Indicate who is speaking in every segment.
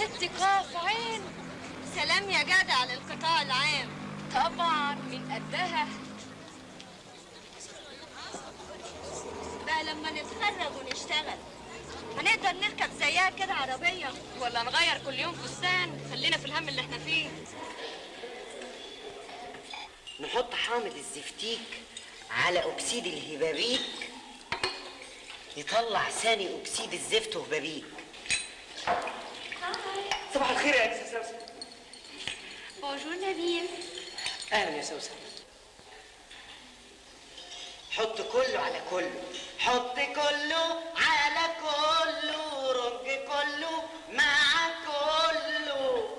Speaker 1: ستي قاف عين.
Speaker 2: سلام يا جدع للقطاع العام.
Speaker 1: طبعا من قدها.
Speaker 2: بقى لما نتخرج ونشتغل هنقدر نركب زيها كده عربية،
Speaker 1: ولا نغير كل يوم فستان؟ خلينا في الهم اللي احنا فيه.
Speaker 3: نحط حامض الزفتيك على اكسيد الهبابيك يطلع ثاني اكسيد الزفت وهبابيك.
Speaker 4: صباح الخير يا انسه سوسن.
Speaker 2: بونجور نبيل.
Speaker 4: اهلا يا سوسن.
Speaker 3: حط كله على كله، حط كله على كله، رج كله مع كله.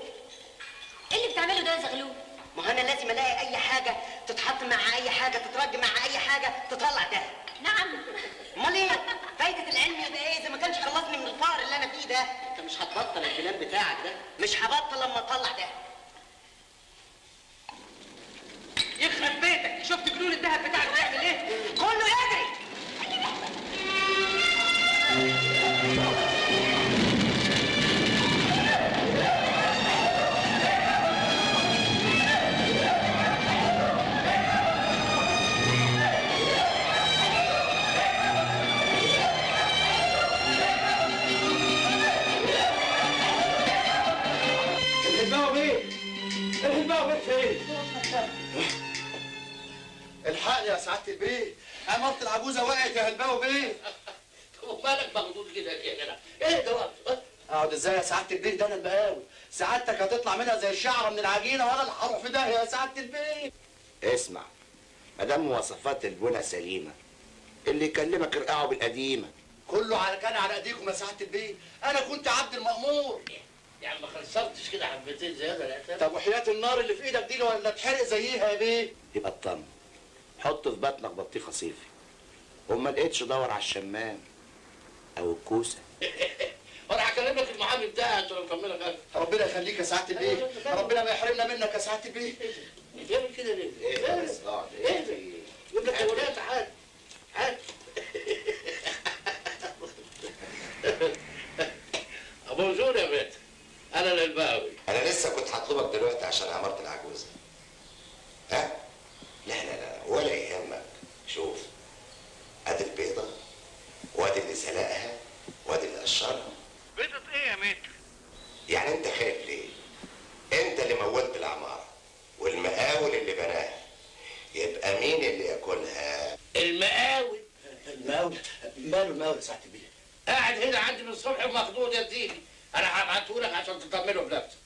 Speaker 2: ايه اللي بتعمله ده يا زغلول؟
Speaker 3: ما انا لازم الاقي اي حاجه تتحط مع اي حاجه، تترج مع اي حاجه، تطلع ده.
Speaker 2: نعم.
Speaker 3: امال ايه؟ فايده العلم يبقى ايه اذا ما كانش خلصني من الفقر اللي انا فيه ده؟ انت مش هتبطل الكلام بتاعك ده، مش هبطل لما اطلع ده.
Speaker 4: يخرب بيتك، شفت جنون الذهب بتاعك بيعمل ايه؟
Speaker 3: كله يجري.
Speaker 5: الحقني يا سعاده البيه، عمارة العجوزه وقعت يا هلباوي بيه.
Speaker 6: ومالك مخضوض كده يا جدع؟ ايه ده؟
Speaker 5: اقعد ازاي يا سعاده البيه؟ ده انا المقاوي، سعادتك هتطلع منها زي الشعره من العجينه وانا اللي هروح في داهيه يا سعاده البيه.
Speaker 7: اسمع، ما دام مواصفات البنى سليمه اللي يكلمك ارقعه بالقديمه.
Speaker 5: كله كان على ايديكم يا سعاده البيه، انا كنت عبد المأمور.
Speaker 6: يعني ما خسرتش كده حبتين زياده يا
Speaker 5: طب وحياه النار اللي في ايدك دي ولا اتحرق زيها يا بيه؟
Speaker 7: يبقى اطمن، حط في بطنك بطيخه صيفي، وما لقيتش دور على الشمام او الكوسه.
Speaker 6: وانا هكلم لك المحامي بتاعي عشان اطمنك انا.
Speaker 5: ربنا يخليك يا سعاده البيه، ربنا ما يحرمنا منك يا سعاده البيه.
Speaker 6: بتعمل كده ليه؟
Speaker 7: ايه بس اقعد، ايه
Speaker 6: جيب لك اولاد، تعال تعال. بونجور يا بنت، انا الهلباوي.
Speaker 7: انا لسه كنت هطلبك دلوقتي عشان عمارة العجوزه. ها؟ لا لا لا ولا يهمك. شوف، ادي البيضه وادي اللي سلقها وادي اللي قشرها.
Speaker 4: بيضة ايه يا متر؟
Speaker 7: يعني انت خايف ليه؟ انت اللي مولت العماره والمقاول اللي بناها، يبقى مين اللي ياكلها؟
Speaker 6: المقاول.
Speaker 5: المقاول؟ ماله المقاول يا سعاده البيه؟
Speaker 6: قاعد هنا عندي من الصبح ومخضوض يا سيدي. انا هبعتهولك عشان تطمنه بنفسك.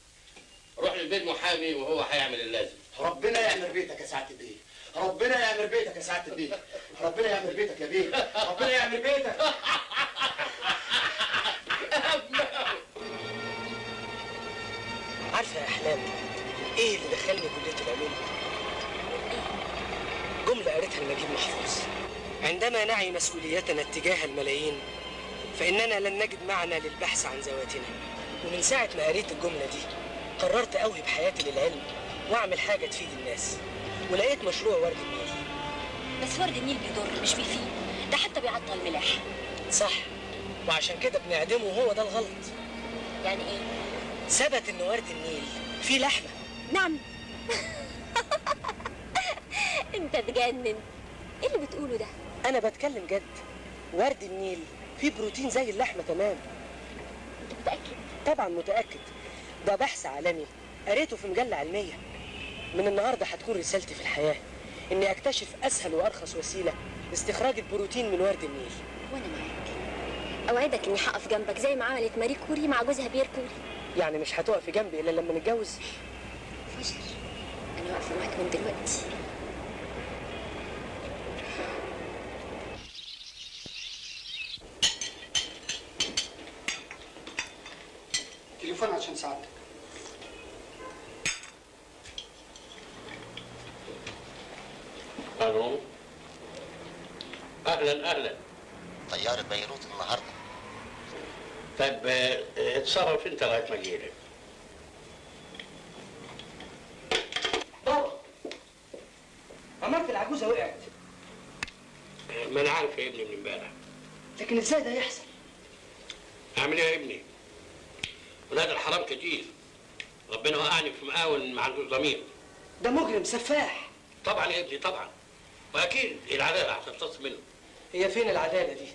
Speaker 6: روح للبيت محامي وهو هيعمل اللازم.
Speaker 5: ربنا يعمر بيتك يا سعاده البيه، ربنا يعمر بيتك يا سعاده البيه، ربنا يعمر بيتك يا بيه، ربنا يعمر بيتك.
Speaker 3: عارفه يا احلام ايه اللي دخلني كليه العلوم؟ جمله قريتها لنجيب محفوظ: عندما نعي مسؤوليتنا اتجاه الملايين فاننا لن نجد معنى للبحث عن ذواتنا. ومن ساعه ما قريت الجمله دي قررت اوهب حياتي للعلم واعمل حاجه تفيد الناس، ولقيت مشروع ورد النيل.
Speaker 2: بس ورد النيل بيضر مش بيفيد، ده حتى بيعطل الملاح.
Speaker 3: صح، وعشان كده بنعدمه وهو ده الغلط.
Speaker 2: يعني ايه؟
Speaker 3: ثبت ان ورد النيل فيه لحمه.
Speaker 2: نعم. انت تجنن، ايه اللي بتقوله ده؟
Speaker 3: انا بتكلم جد، ورد النيل فيه بروتين زي اللحمه تمام.
Speaker 2: انت متأكد؟
Speaker 3: طبعا متأكد، ده بحث عالمي قريته في مجلة علمية. من النهارده هتكون رسالتي في الحياة اني اكتشف اسهل وارخص وسيلة لاستخراج البروتين من ورد النيل.
Speaker 2: وانا معاك، اوعدك اني هقف جنبك زي ما عملت ماري كوري مع جوزها بيير كوري.
Speaker 3: يعني مش هتقفي جنبي الا لما نتجوز؟
Speaker 2: فشل، انا واقفة معاك من دلوقتي.
Speaker 5: تليفون عشان سعادتك.
Speaker 6: الو، اهلا اهلا.
Speaker 7: طياره بيروت النهارده.
Speaker 6: طيب اتصرف انت لغايه ما اجيلك.
Speaker 3: بابا، عمارة العجوزة وقعت.
Speaker 6: ما انا عارف يا ابني من امبارح.
Speaker 3: لكن ازاي ده يحصل؟
Speaker 6: اعمل ايه يا ابني؟ ولاد الحرام كتير. ربنا وقعني في مقاول ما عندوش ضمير.
Speaker 3: ده مجرم سفاح.
Speaker 6: طبعا يا ابني طبعا. واكيد العداله هتمتص منه.
Speaker 3: هي فين العداله دي؟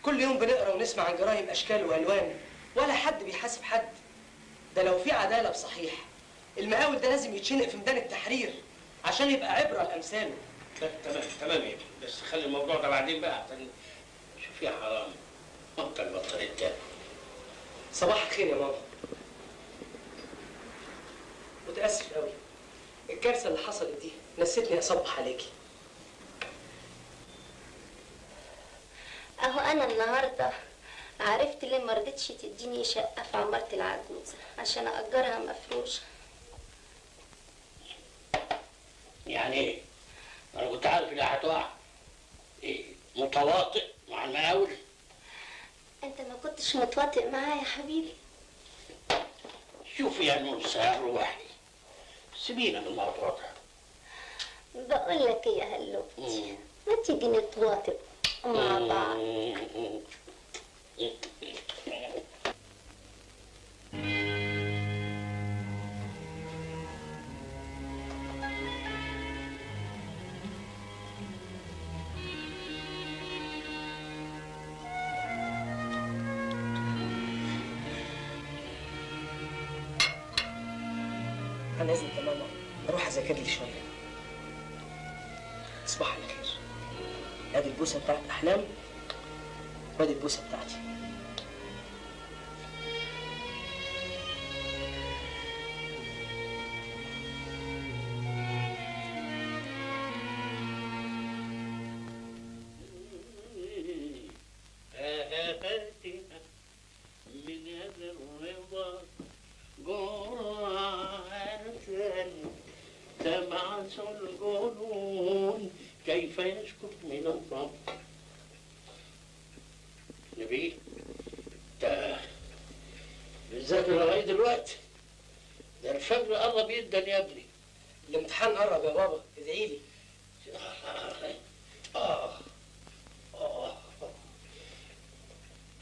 Speaker 3: كل يوم بنقرا ونسمع عن جرائم اشكال والوان، ولا حد بيحاسب حد. ده لو في عداله بصحيح المقاول ده لازم يتشنق في ميدان التحرير عشان يبقى عبره لامثاله.
Speaker 6: تمام تمام يا ابني، بس خلي الموضوع ده بعدين بقى عشان شوف يا حرام انت البطل التاني.
Speaker 3: صباح الخير يا ماما. متاسف قوي، الكارثه اللي حصلت دي نسيتني اصبح عليكي.
Speaker 2: اهو انا النهارده عرفت ليه ما رضتش تديني شقه في عماره العجوزه عشان اجرها مفروشه.
Speaker 6: يعني ايه؟ انا كنت عارف انها هتقع. ايه متواطئ مع المقاول؟
Speaker 2: انت ما كنتش متواطئ معايا يا حبيبي.
Speaker 6: شوفي يا نورسة روحي، سيبينا من الموضوع ده.
Speaker 2: بقول لك ايه يا هلوتي، ما تيجي نتواطئ مع بعض.
Speaker 3: انا اذنك يا ماما اروح اذاكر لي شويه. تصبح على خير. ادي البوسه بتاعت احلام وادي البوسه بتاعتي.
Speaker 6: من هذا الرضا جرعة تبعث الجنون كيف يسكت من الضب. نبيل انت بتذاكر لغايه دلوقتي؟ ده الفجر قرب جدا يا ابني.
Speaker 3: الامتحان قرب يا بابا، ادعي لي.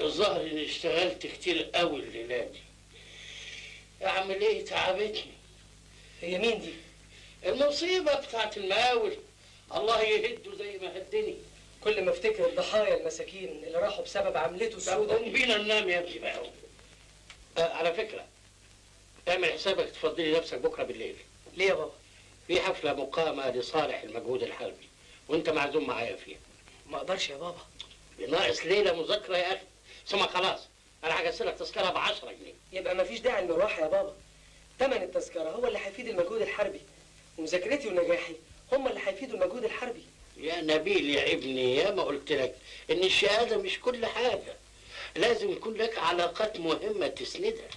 Speaker 6: الظاهر اني اشتغلت كتير قوي الليله دي. اعمل ايه؟ تعبتني.
Speaker 3: هي مين دي؟
Speaker 6: المصيبه بتاعت المقاول، الله يهده زي ما هدني.
Speaker 3: كل ما افتكر الضحايا المساكين اللي راحوا بسبب عملته السوداء.
Speaker 6: قوم بينا ننام يا ابني بقى. على فكره اعمل حسابك تفضلي نفسك بكره بالليل.
Speaker 3: ليه يا بابا؟
Speaker 6: في حفله مقامه لصالح المجهود الحربي وانت معزوم معايا فيها.
Speaker 3: ما اقدرش يا بابا.
Speaker 6: ناقص ليله مذاكره يا اخي. ثم خلاص انا هجسر لك تذكره ب 10 جنيه.
Speaker 3: يبقى ما فيش داعي للمروحه يا بابا. ثمن التذكره هو اللي هيفيد المجهود الحربي، ومذاكرتي ونجاحي هم اللي هيفيدوا المجهود الحربي.
Speaker 6: يا نبيل يا ابني، يا ما قلت لك ان الشهاده مش كل حاجه، لازم يكون لك علاقات مهمه تسندك.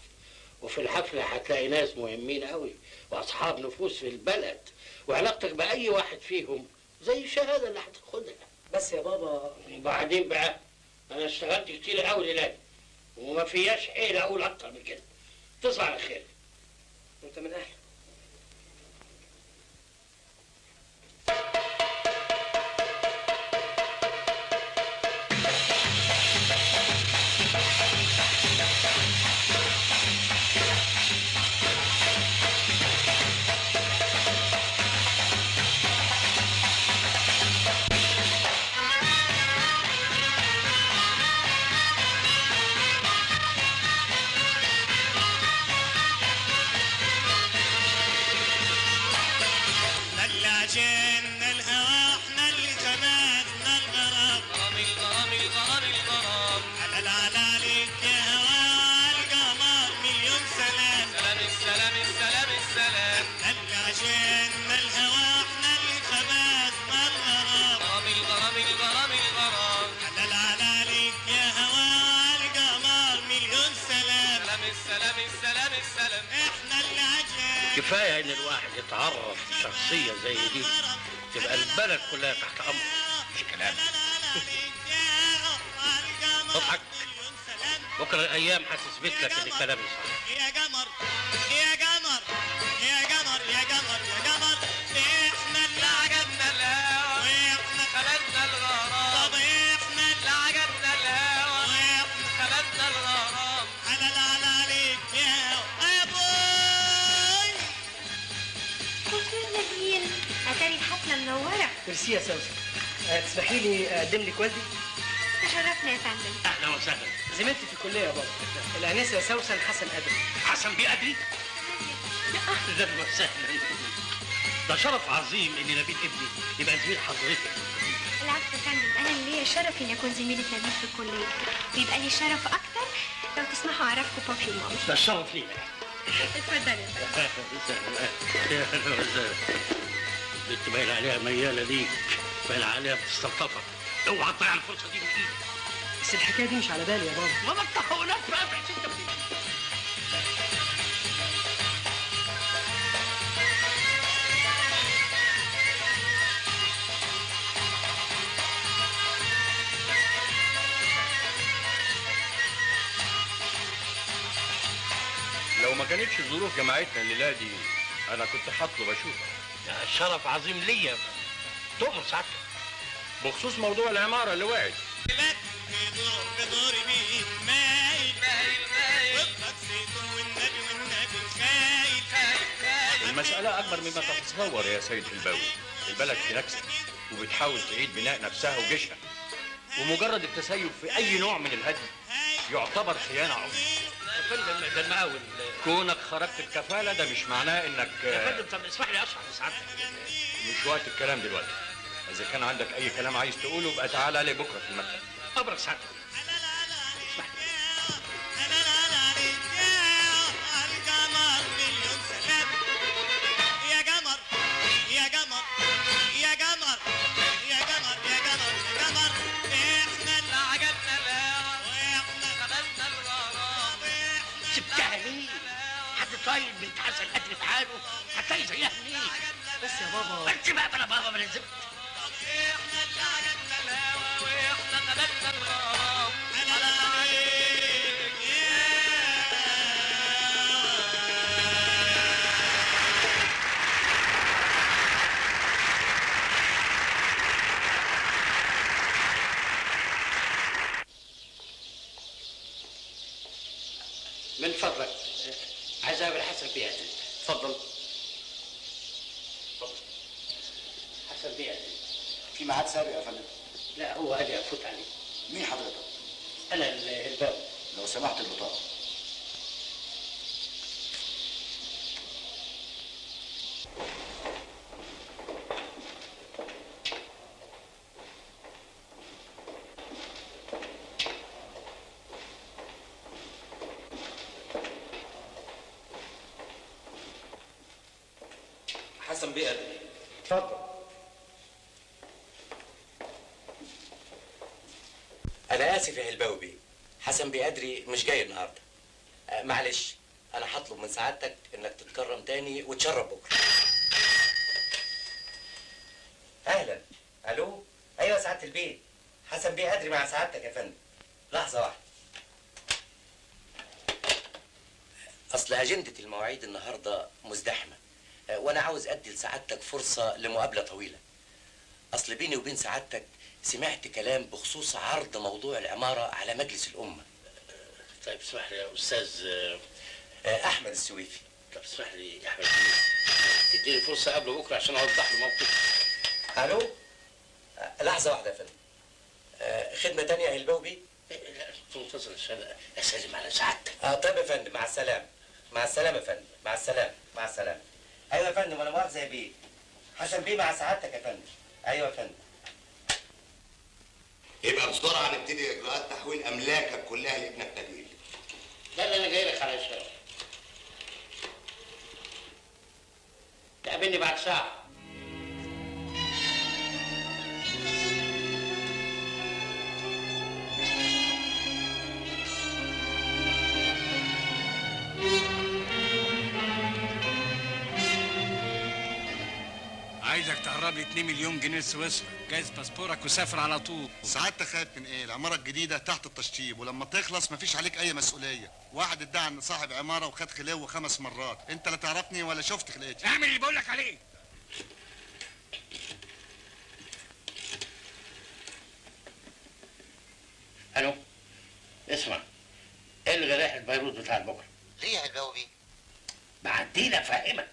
Speaker 6: وفي الحفله هتلاقي ناس مهمين قوي واصحاب نفوس في البلد، وعلاقتك باي واحد فيهم زي الشهاده اللي هتاخدها.
Speaker 3: بس يا بابا.
Speaker 6: وبعدين بقى انا اشتغلت كتير قوي ليلاد وما فياش حيل اقول اكتر من كده. تصبح على خير.
Speaker 3: انت من اهله.
Speaker 6: كفايه ان الواحد يتعرف لشخصيه زي دي تبقى البلد كلها تحت امره. مش كلام. اضحك، بكره الايام هتثبت لك ان كلامي صح.
Speaker 8: يا قمر يا قمر يا قمر يا قمر يا قمر، احنا اللي عجبنا الهوى واحنا خلقنا الغرام. طب احنا اللي عجبنا الهوى واحنا خلقنا الغرام. حلال عليك
Speaker 3: ميرسي يا سوسن. تسمحي لي اقدم لك والدي؟
Speaker 1: تشرفنا يا فندم.
Speaker 6: اهلا وسهلا.
Speaker 3: زميلتي في الكليه يا بابا، الانسه سوسن حسن ادري.
Speaker 6: حسن بيه ادري؟ يا اهلا وسهلا. ده شرف عظيم ان نبيل ابني يبقى زميل حضرتك.
Speaker 1: العفو يا فندم، انا اللي ليا شرف اني اكون زميله نبيل في الكليه، ويبقى لي شرف اكتر لو تسمحوا اعرفكم بابي ومامي.
Speaker 6: ده الشرف لينا.
Speaker 1: اتفضل يا فندم.
Speaker 6: يا اهلا وسهلا. بنت باين عليها مياله ليك، باين عليها بتستلطفك. اوعى تضيع الفرصه دي من ايدك.
Speaker 3: بس الحكايه دي مش على بالي يا بابا.
Speaker 6: ما التهاونات بقى بحيث انت
Speaker 9: لو ما كانتش ظروف جماعتنا الليله دي انا كنت هطلب اشوفك.
Speaker 6: ده شرف عظيم ليا. تؤمر سعادتك
Speaker 9: بخصوص موضوع العماره اللي وقعت. المسألة أكبر مما تتصور يا سيد الباوي. البلد في نكسة وبتحاول تعيد بناء نفسها وجيشها، ومجرد التسيب في أي نوع من الهدم يعتبر خيانة عظمى.
Speaker 6: يا فندم ده المقاول.
Speaker 9: كونك خرجت الكفالة ده مش معناه إنك
Speaker 6: يا فندم طب اسمح لي أشرح لسعادتك.
Speaker 9: مش وقت الكلام دلوقتي. إذا كان عندك أي كلام عايز تقوله يبقى تعالى لي بكرة في المكتب.
Speaker 6: أبرك سعادتك. اسمح لي. سبتها ليه؟ حد طيب بنت حسن قدر في حاله هتلاقي زيها منين؟
Speaker 3: بس يا بابا.
Speaker 6: بس بقى بلا بابا من الزبد. من فضلك عايز اقابل حسن بيه. اتفضل. حسن بيه.
Speaker 5: في ميعاد سابق يا فندم؟
Speaker 6: لا هو قال لي افوت عليه.
Speaker 5: مين حضرتك؟
Speaker 6: انا الباب.
Speaker 5: لو سمحت البطاقه.
Speaker 10: حسن بيه أدري.
Speaker 3: اتفضل.
Speaker 10: أنا آسف يا هلباوي بيه، حسن بيه أدري مش جاي النهارده. معلش أنا هطلب من سعادتك إنك تتكرم تاني وتشرب بكرة. أهلا. ألو؟ أيوه سعادة البيه. حسن بيه أدري مع سعادتك يا فندم. لحظة واحدة. أصل أجندة المواعيد النهارده مزدحمة، وأنا عاوز أدي لسعادتك فرصة لمقابلة طويلة. أصل بيني وبين سعادتك سمعت كلام بخصوص عرض موضوع العمارة على مجلس الأمة.
Speaker 6: طيب اسمح لي يا أستاذ
Speaker 10: أحمد السويفي.
Speaker 6: طب اسمح لي يا أحمد تديني فرصة قبل بكرة عشان أوضح له موقفي.
Speaker 10: ألو؟ لحظة واحدة يا فندم. خدمة تانية يا هلباوي بيه؟
Speaker 6: لا منتظر عشان أسلم على سعادتك.
Speaker 10: طيب يا فندم، مع السلامة. مع السلامة يا فندم، مع السلامة، مع السلامة. أيوه يا فندم، أنا مؤاخذة يا بيه. حسن بيه مع سعادتك يا فندم. أيوه يا فندم.
Speaker 7: يبقى بسرعه نبتدي اجراءات تحويل املاكك كلها لابنك نبيل.
Speaker 6: ده اللي انا جاي لك علشان تقابلني بعد ساعه.
Speaker 11: عايزك تهرب لي 2 مليون جنيه سويسرا، جايز باسبورك وسافر على طول.
Speaker 5: سعادتك خايف من ايه؟ العماره الجديده تحت التشطيب، ولما تخلص مفيش عليك اي مسؤوليه. واحد ادعى ان صاحب عماره وخد خليه 5 مرات، انت لا تعرفني ولا شفت خلقتي.
Speaker 11: اعمل اللي بقول لك عليه.
Speaker 6: الو اسمع، الغي رحله بيروت بتاع بكره.
Speaker 10: ليه يا هلباوي؟
Speaker 6: بعدين افهمك.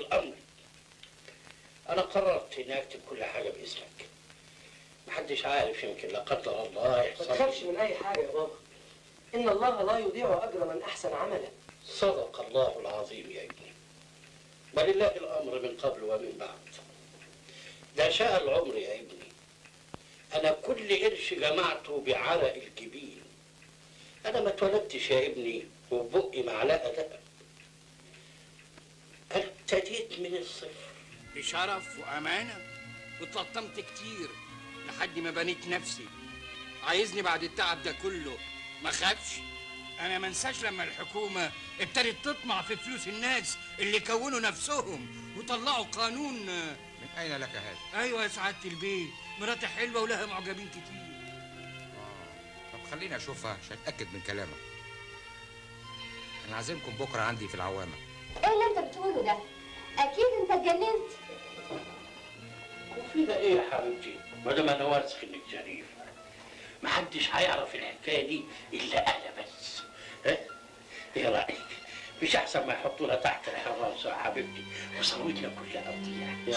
Speaker 6: الامر انا قررت اني اكتب كل حاجه باسمك. محدش عارف، يمكن لا قدر الله يحصل.
Speaker 3: ما تخافش من اي حاجه يا بابا، ان الله لا يضيع اجر من احسن عملا.
Speaker 6: صدق الله العظيم يا ابني، ولله الامر من قبل ومن بعد. ده شاء العمر يا ابني، انا كل قرش جمعته بعرق الجبين. انا ما اتولدتش يا ابني وبقي معلقه دهب، انا ابتديت من الصفر
Speaker 11: بشرف وامانه، واتلطمت كتير لحد ما بنيت نفسي. عايزني بعد التعب ده كله ما خافش؟ انا ما انساش لما الحكومه ابتدت تطمع في فلوس الناس اللي كونوا نفسهم وطلعوا قانون.
Speaker 12: من اين لك هذا؟
Speaker 11: ايوه يا سعاده البيت، مراتي حلوه ولها معجبين كتير.
Speaker 12: طب خليني اشوفها عشان اتاكد من كلامك. انا عازمكم بكره عندي في العوامه.
Speaker 2: ايه اللي انت بتقوله ده؟ اكيد انت اتجننت.
Speaker 6: وفيها ايه يا حبيبتي؟ ما دام انا واثق انك شريف، محدش هيعرف الحكايه دي الا انا بس. ها؟ ايه رايك؟ مش احسن ما يحطونا تحت الحراسه يا حبيبتي وثروتنا كلها تضيع؟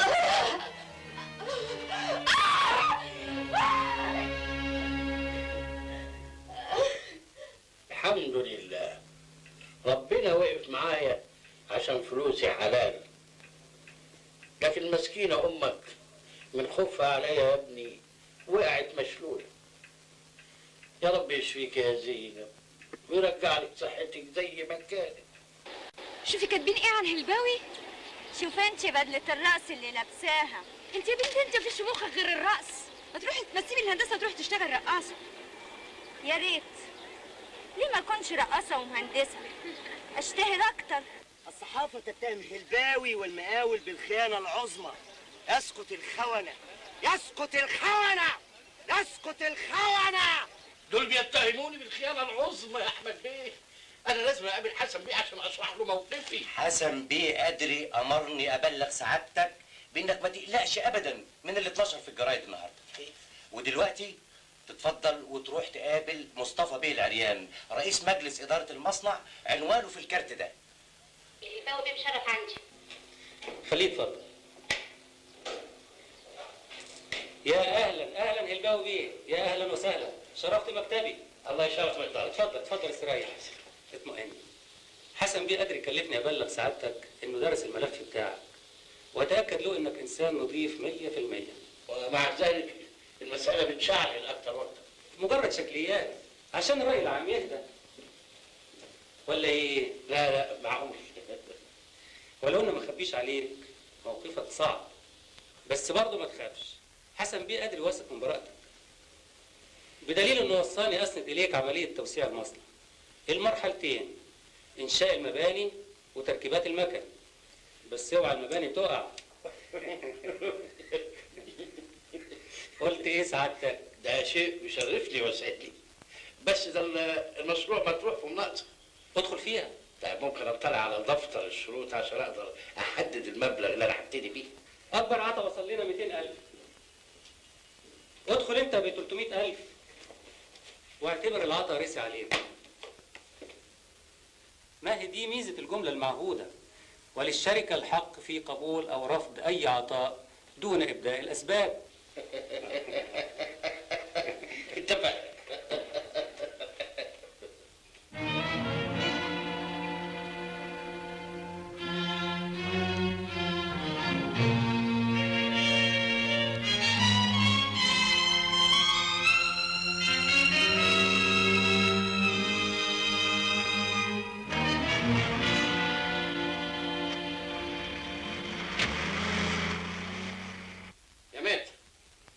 Speaker 6: الحمد لله ربنا وقف معايا عشان فلوسي حلال، لكن مسكينه امك من خوفها عليا يا ابني وقعت مشلوله. يا رب يشفيك يا زينب ويرجع لك صحتك زي ما كانت.
Speaker 13: شوفي كاتبين ايه عن هلباوي؟ شوف انت بدلة الرقص اللي لابساها. انت يا بنتي انت مفيش مخك غير الرقص، ما تروحي تسيبي الهندسه وتروحي تشتغل رقاصه. يا ريت. ليه ما اكونش رقاصه ومهندسه؟ اشتهر اكتر.
Speaker 14: الصحافه تتهم هلباوي والمقاول بالخيانه العظمى. يسقط الخونه، يسقط الخونه، يسقط الخونه.
Speaker 6: دول بيتهموني بالخيانه العظمى يا احمد بيه. انا لازم اقابل حسن بيه عشان اشرح له موقفي.
Speaker 10: حسن بيه أدري أمرني أبلغ سعادتك بإنك ما تقلقش أبدا من اللي اتنشر في الجرايد النهارده. ودلوقتي تتفضل وتروح تقابل مصطفى بيه العريان رئيس مجلس إدارة المصنع، عنوانه في الكارت ده.
Speaker 2: الهلباوي بيه بشرف عندي.
Speaker 15: خليه يتفضل. يا اهلا اهلا هلباوي بيه، يا اهلا وسهلا، شرفت مكتبي.
Speaker 6: الله يشرف مكتبك.
Speaker 15: اتفضل اتفضل استريح. اطمئن. حسن بيه قادر يكلفني ابلغ سعادتك انه درس الملف بتاعك واتاكد له انك انسان نظيف 100%.
Speaker 6: ومع ذلك المساله بتشعل اكتر واكتر.
Speaker 15: مجرد شكليات عشان الراي العام يهدى. ولا ايه؟
Speaker 6: لا لا معقول.
Speaker 15: ولو انا ما اخبيش عليك موقفك صعب، بس برضه ما تخافش. حسن بيه قادر يوثق من براءتك، بدليل انه وصاني اسند اليك عمليه توسيع المصنع. المرحلتين انشاء المباني وتركيبات المكن، بس اوعى المباني تقع. قلت ايه سعادتك؟
Speaker 6: ده شيء يشرفني ويسعدني، بس ده المشروع مطروح في مناقصه.
Speaker 15: ادخل فيها.
Speaker 6: طيب ممكن اطلع على دفتر الشروط عشان اقدر احدد المبلغ اللي انا هبتدي بيه.
Speaker 15: اكبر عطا وصل لنا 200,000. ادخل انت ب 300,000 واعتبر العطا رسي عليك. ما هي دي ميزه الجمله المعهوده، وللشركه الحق في قبول او رفض اي عطاء دون ابداء الاسباب.
Speaker 6: اتفق.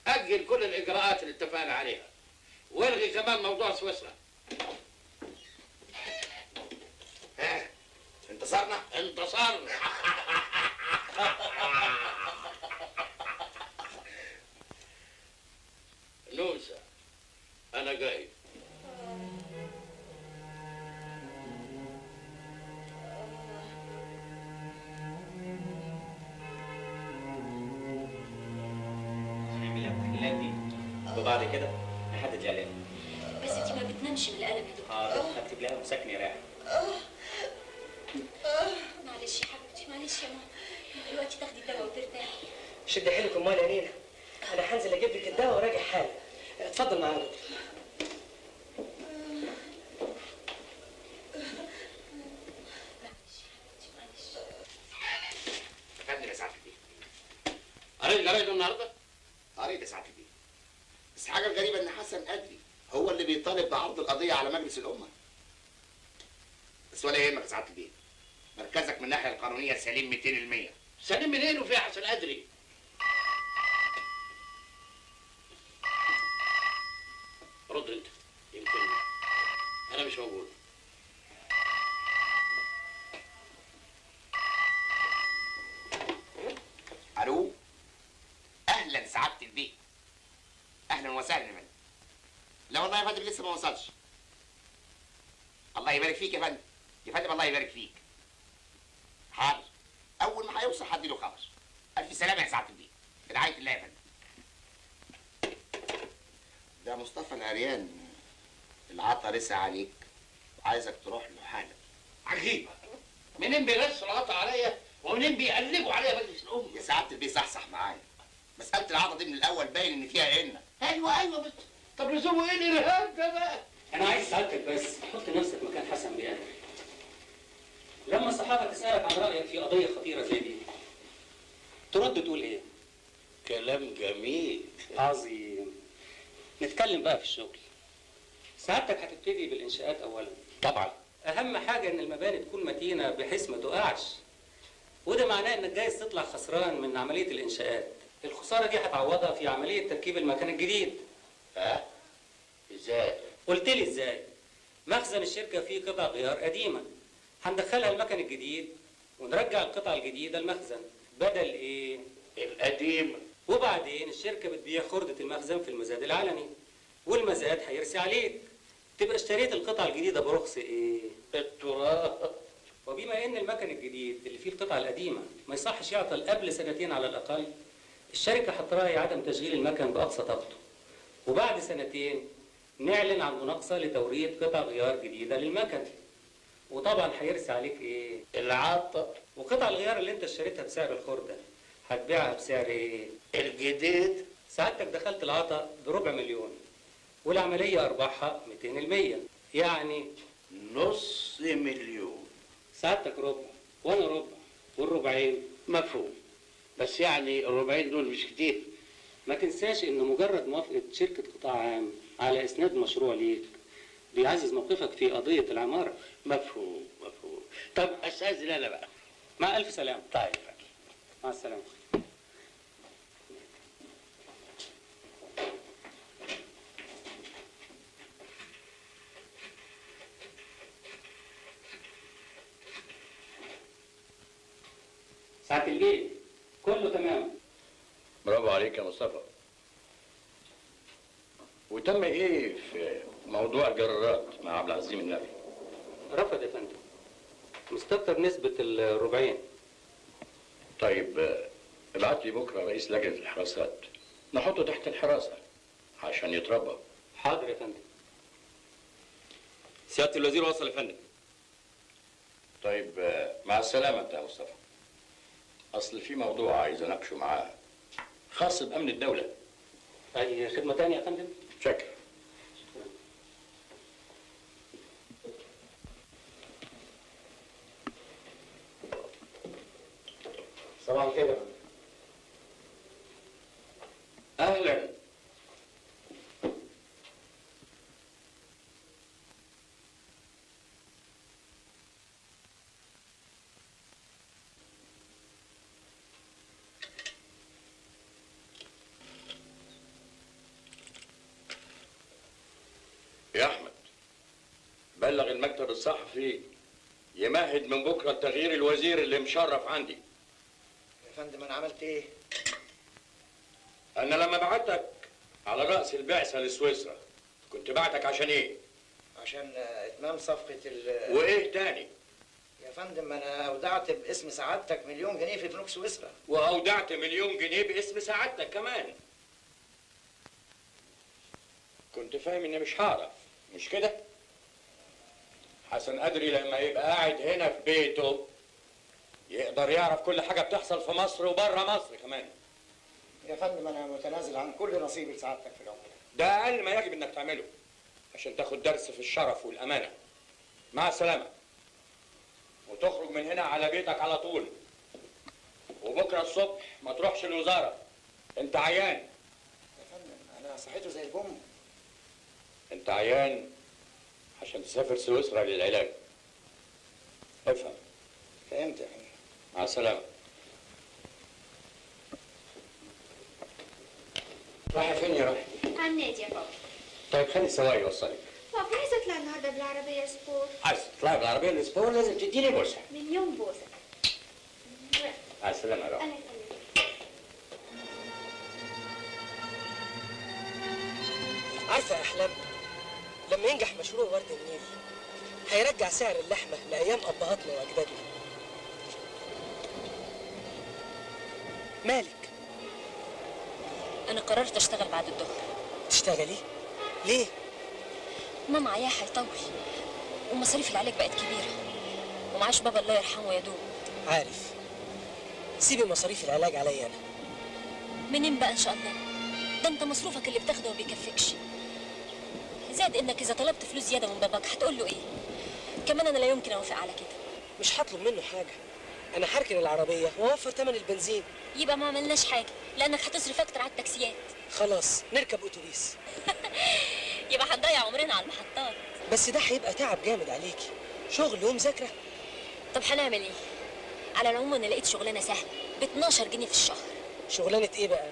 Speaker 6: أجل كل الإجراءات اللي اتفقنا عليها، والغي كمان موضوع سويسرا. ها انتصرنا؟ انتصرنا. نوسة أنا جاي.
Speaker 10: وبعد كده نحدد الاعلان.
Speaker 2: بس انت ما بتنامش من الالم يا دكتور.
Speaker 10: حاضر هكتب لها مسكن يا راعي.
Speaker 2: معلش يا حبيبتي، معلش يا ماما. دلوقتي تاخدي الدواء وترتاحي.
Speaker 3: شد حيلك امال يا نينا، انا هنزل اجيب لك الدواء وراجع حالا. اتفضل معايا يا دكتور.
Speaker 7: فندم يا سعاده البيه.
Speaker 6: قريت الجرايد النهارده؟
Speaker 7: قريت يا سعاده البيه. بس حاجه الغريبه ان حسن قدري هو اللي بيطالب بعرض القضيه على مجلس الامه. بس ولا يهمك يا سعاده البيه، مركزك من الناحيه القانونيه سليم 200%.
Speaker 6: سليم منين وفي حسن قدري؟ رد انت، يمكن انا مش موجود.
Speaker 7: الو، اهلا سعاده البيه. اهلا وسهلا يا فندم. لا والله يا فندم لسه ما وصلش. الله يبارك فيك يا فندم. يا فندم الله يبارك فيك. حاضر، اول ما هيوصل هديله خبر. الف سلامه يا سعاده البيه. برعايه الله يا فندم. ده مصطفى العريان العطا رسى عليك وعايزك تروح له حالا.
Speaker 6: عجيب، منين بيغسوا العطا عليا ومنين بيقلبوا عليا مجلس الامه؟
Speaker 7: يا سعاده البيه صحصح معايا. مساله العطا دي من الاول باين ان فيها ان.
Speaker 6: ايوه بس طب لزومه ايه الارهاب ده بقى؟
Speaker 15: انا عايز سعادتك بس حط نفسك مكان حسن بيه. لما الصحافه تسالك عن رايك في قضيه خطيره زي دي ترد تقول ايه؟
Speaker 6: كلام جميل
Speaker 15: عظيم. نتكلم بقى في الشغل. سعادتك هتبتدي بالانشاءات اولا.
Speaker 6: طبعا.
Speaker 15: اهم حاجه ان المباني تكون متينه بحيث ما تقعش، وده معناه انك جايز تطلع خسران من عمليه الانشاءات. الخساره دي هتعوضها في عمليه تركيب المكان الجديد.
Speaker 6: ازاي؟
Speaker 15: قلت لي ازاي؟ مخزن الشركه فيه قطع غيار قديمه، هندخلها المكن الجديد ونرجع القطع الجديده المخزن بدل ايه؟
Speaker 6: القديم.
Speaker 15: وبعدين الشركه بتبيع خردة المخزن في المزاد العلني، والمزاد هيرسي عليك، تبقى اشتريت القطعه الجديده برخص ايه؟
Speaker 6: التراب.
Speaker 15: وبما ان المكن الجديد اللي فيه القطعه القديمه ما يصحش يعطل قبل سنتين على الاقل، الشركه هتراعي عدم تشغيل المكن باقصى طاقته، وبعد سنتين نعلن عن مناقصه لتوريد قطع غيار جديده للمكن، وطبعا هيرسي عليك ايه؟
Speaker 6: العطا.
Speaker 15: وقطع الغيار اللي انت اشتريتها بسعر الخرده هتبيعها بسعر ايه؟
Speaker 6: الجديد.
Speaker 15: سعادتك دخلت العطا ب250,000 والعمليه ارباحها 200%، يعني
Speaker 6: $500,000.
Speaker 15: سعادتك ربع وانا ربع والربعين.
Speaker 6: مفهوم، بس يعني الربعين دول مش كتير.
Speaker 15: ما تنساش ان مجرد موافقه شركه قطاع عام على اسناد مشروع ليك بيعزز موقفك في قضيه العماره.
Speaker 6: مفهوم. طب استاذن انا بقى.
Speaker 15: مع الف سلامه.
Speaker 6: طيب
Speaker 15: مع السلامه. ساعة البيت كله تمام.
Speaker 9: برافو عليك يا مصطفى. وتم ايه في موضوع الجرارات مع عبد العزيز النبي؟
Speaker 15: رفض يا فندم، مستكتر نسبة الربعين.
Speaker 9: طيب ابعت لي بكره رئيس لجنه الحراسات نحطه تحت الحراسه عشان يتربى.
Speaker 15: حاضر يا فندم.
Speaker 9: سياده الوزير وصل يا فندم. طيب مع السلامه انت يا مصطفى. اصل في موضوع عايز اناقشه معاه خاص بامن الدوله.
Speaker 15: اي خدمه تانية يا فندم؟
Speaker 9: شكرا.
Speaker 15: صباح الخير يا فندم.
Speaker 6: اهلا.
Speaker 9: يا احمد بلغ المكتب الصحفي يمهد من بكره لتغيير الوزير اللي مشرف عندي.
Speaker 14: يا فندم انا عملت ايه؟
Speaker 9: انا لما بعتك على راس البعثه لسويسرا كنت بعتك عشان ايه؟
Speaker 14: عشان اتمام صفقة
Speaker 9: وايه تاني؟
Speaker 14: يا فندم انا اودعت باسم سعادتك 1,000,000 جنيه في بنوك سويسرا.
Speaker 9: واودعت 1,000,000 جنيه باسم سعادتك كمان. كنت فاهم اني مش هعرف، مش كده؟ حسن قدري لما يبقى قاعد هنا في بيته يقدر يعرف كل حاجه بتحصل في مصر وبره مصر كمان.
Speaker 14: يا فندم انا متنازل عن كل نصيب لسعادتك في العمر.
Speaker 9: ده اقل ما يجب انك تعمله عشان تاخد درس في الشرف والامانه. مع السلامه. وتخرج من هنا على بيتك على طول. وبكره الصبح ما تروحش الوزاره. انت عيان.
Speaker 14: يا فندم انا صحته زي البوم.
Speaker 9: انت عيان عشان تسافر سويسرا للعلاج. افهم.
Speaker 14: فهمت يا فندم.
Speaker 9: مع السلامه. رايحه فين يا روحي؟
Speaker 1: على النادي يا بابا.
Speaker 9: طيب خلي السواق يوصلك.
Speaker 1: بابا عايزة اطلع النهارده بالعربية سبور.
Speaker 9: عايز تطلعي بالعربيه الاسبوع لازم تديني بوسه.
Speaker 1: مليون بوسة.
Speaker 9: مع السلامه يا روحي.
Speaker 1: الله يخليك.
Speaker 3: عارفه يا احلام، لما ينجح مشروع ورد النيل هيرجع سعر اللحمه لايام ابهاتنا واجدادنا. مالك؟
Speaker 16: انا قررت اشتغل بعد الظهر.
Speaker 3: تشتغلي؟ ليه؟
Speaker 16: ماما عياها هيطول ومصاريف العلاج بقت كبيره ومعاش بابا الله يرحمه يا دوب.
Speaker 3: عارف. سيبي مصاريف العلاج عليا انا.
Speaker 16: منين بقى ان شاء الله؟ ده انت مصروفك اللي بتاخده ما بيكفكش. زائد انك اذا طلبت فلوس زياده من باباك هتقول له ايه؟ كمان انا لا يمكن اوافق على كده.
Speaker 3: مش هطلب منه حاجه. انا هركن العربيه واوفر ثمن البنزين.
Speaker 16: يبقى ما عملناش حاجه لانك هتصرف اكتر على التاكسيات.
Speaker 3: خلاص نركب اتوبيس.
Speaker 16: يبقى هنضيع عمرنا على المحطات.
Speaker 3: بس ده هيبقى تعب جامد عليكي. شغل ومذاكره.
Speaker 16: طب هنعمل ايه؟ على العموم انا لقيت شغلانه سهله ب 12 جنيه في الشهر.
Speaker 3: شغلانه ايه بقى؟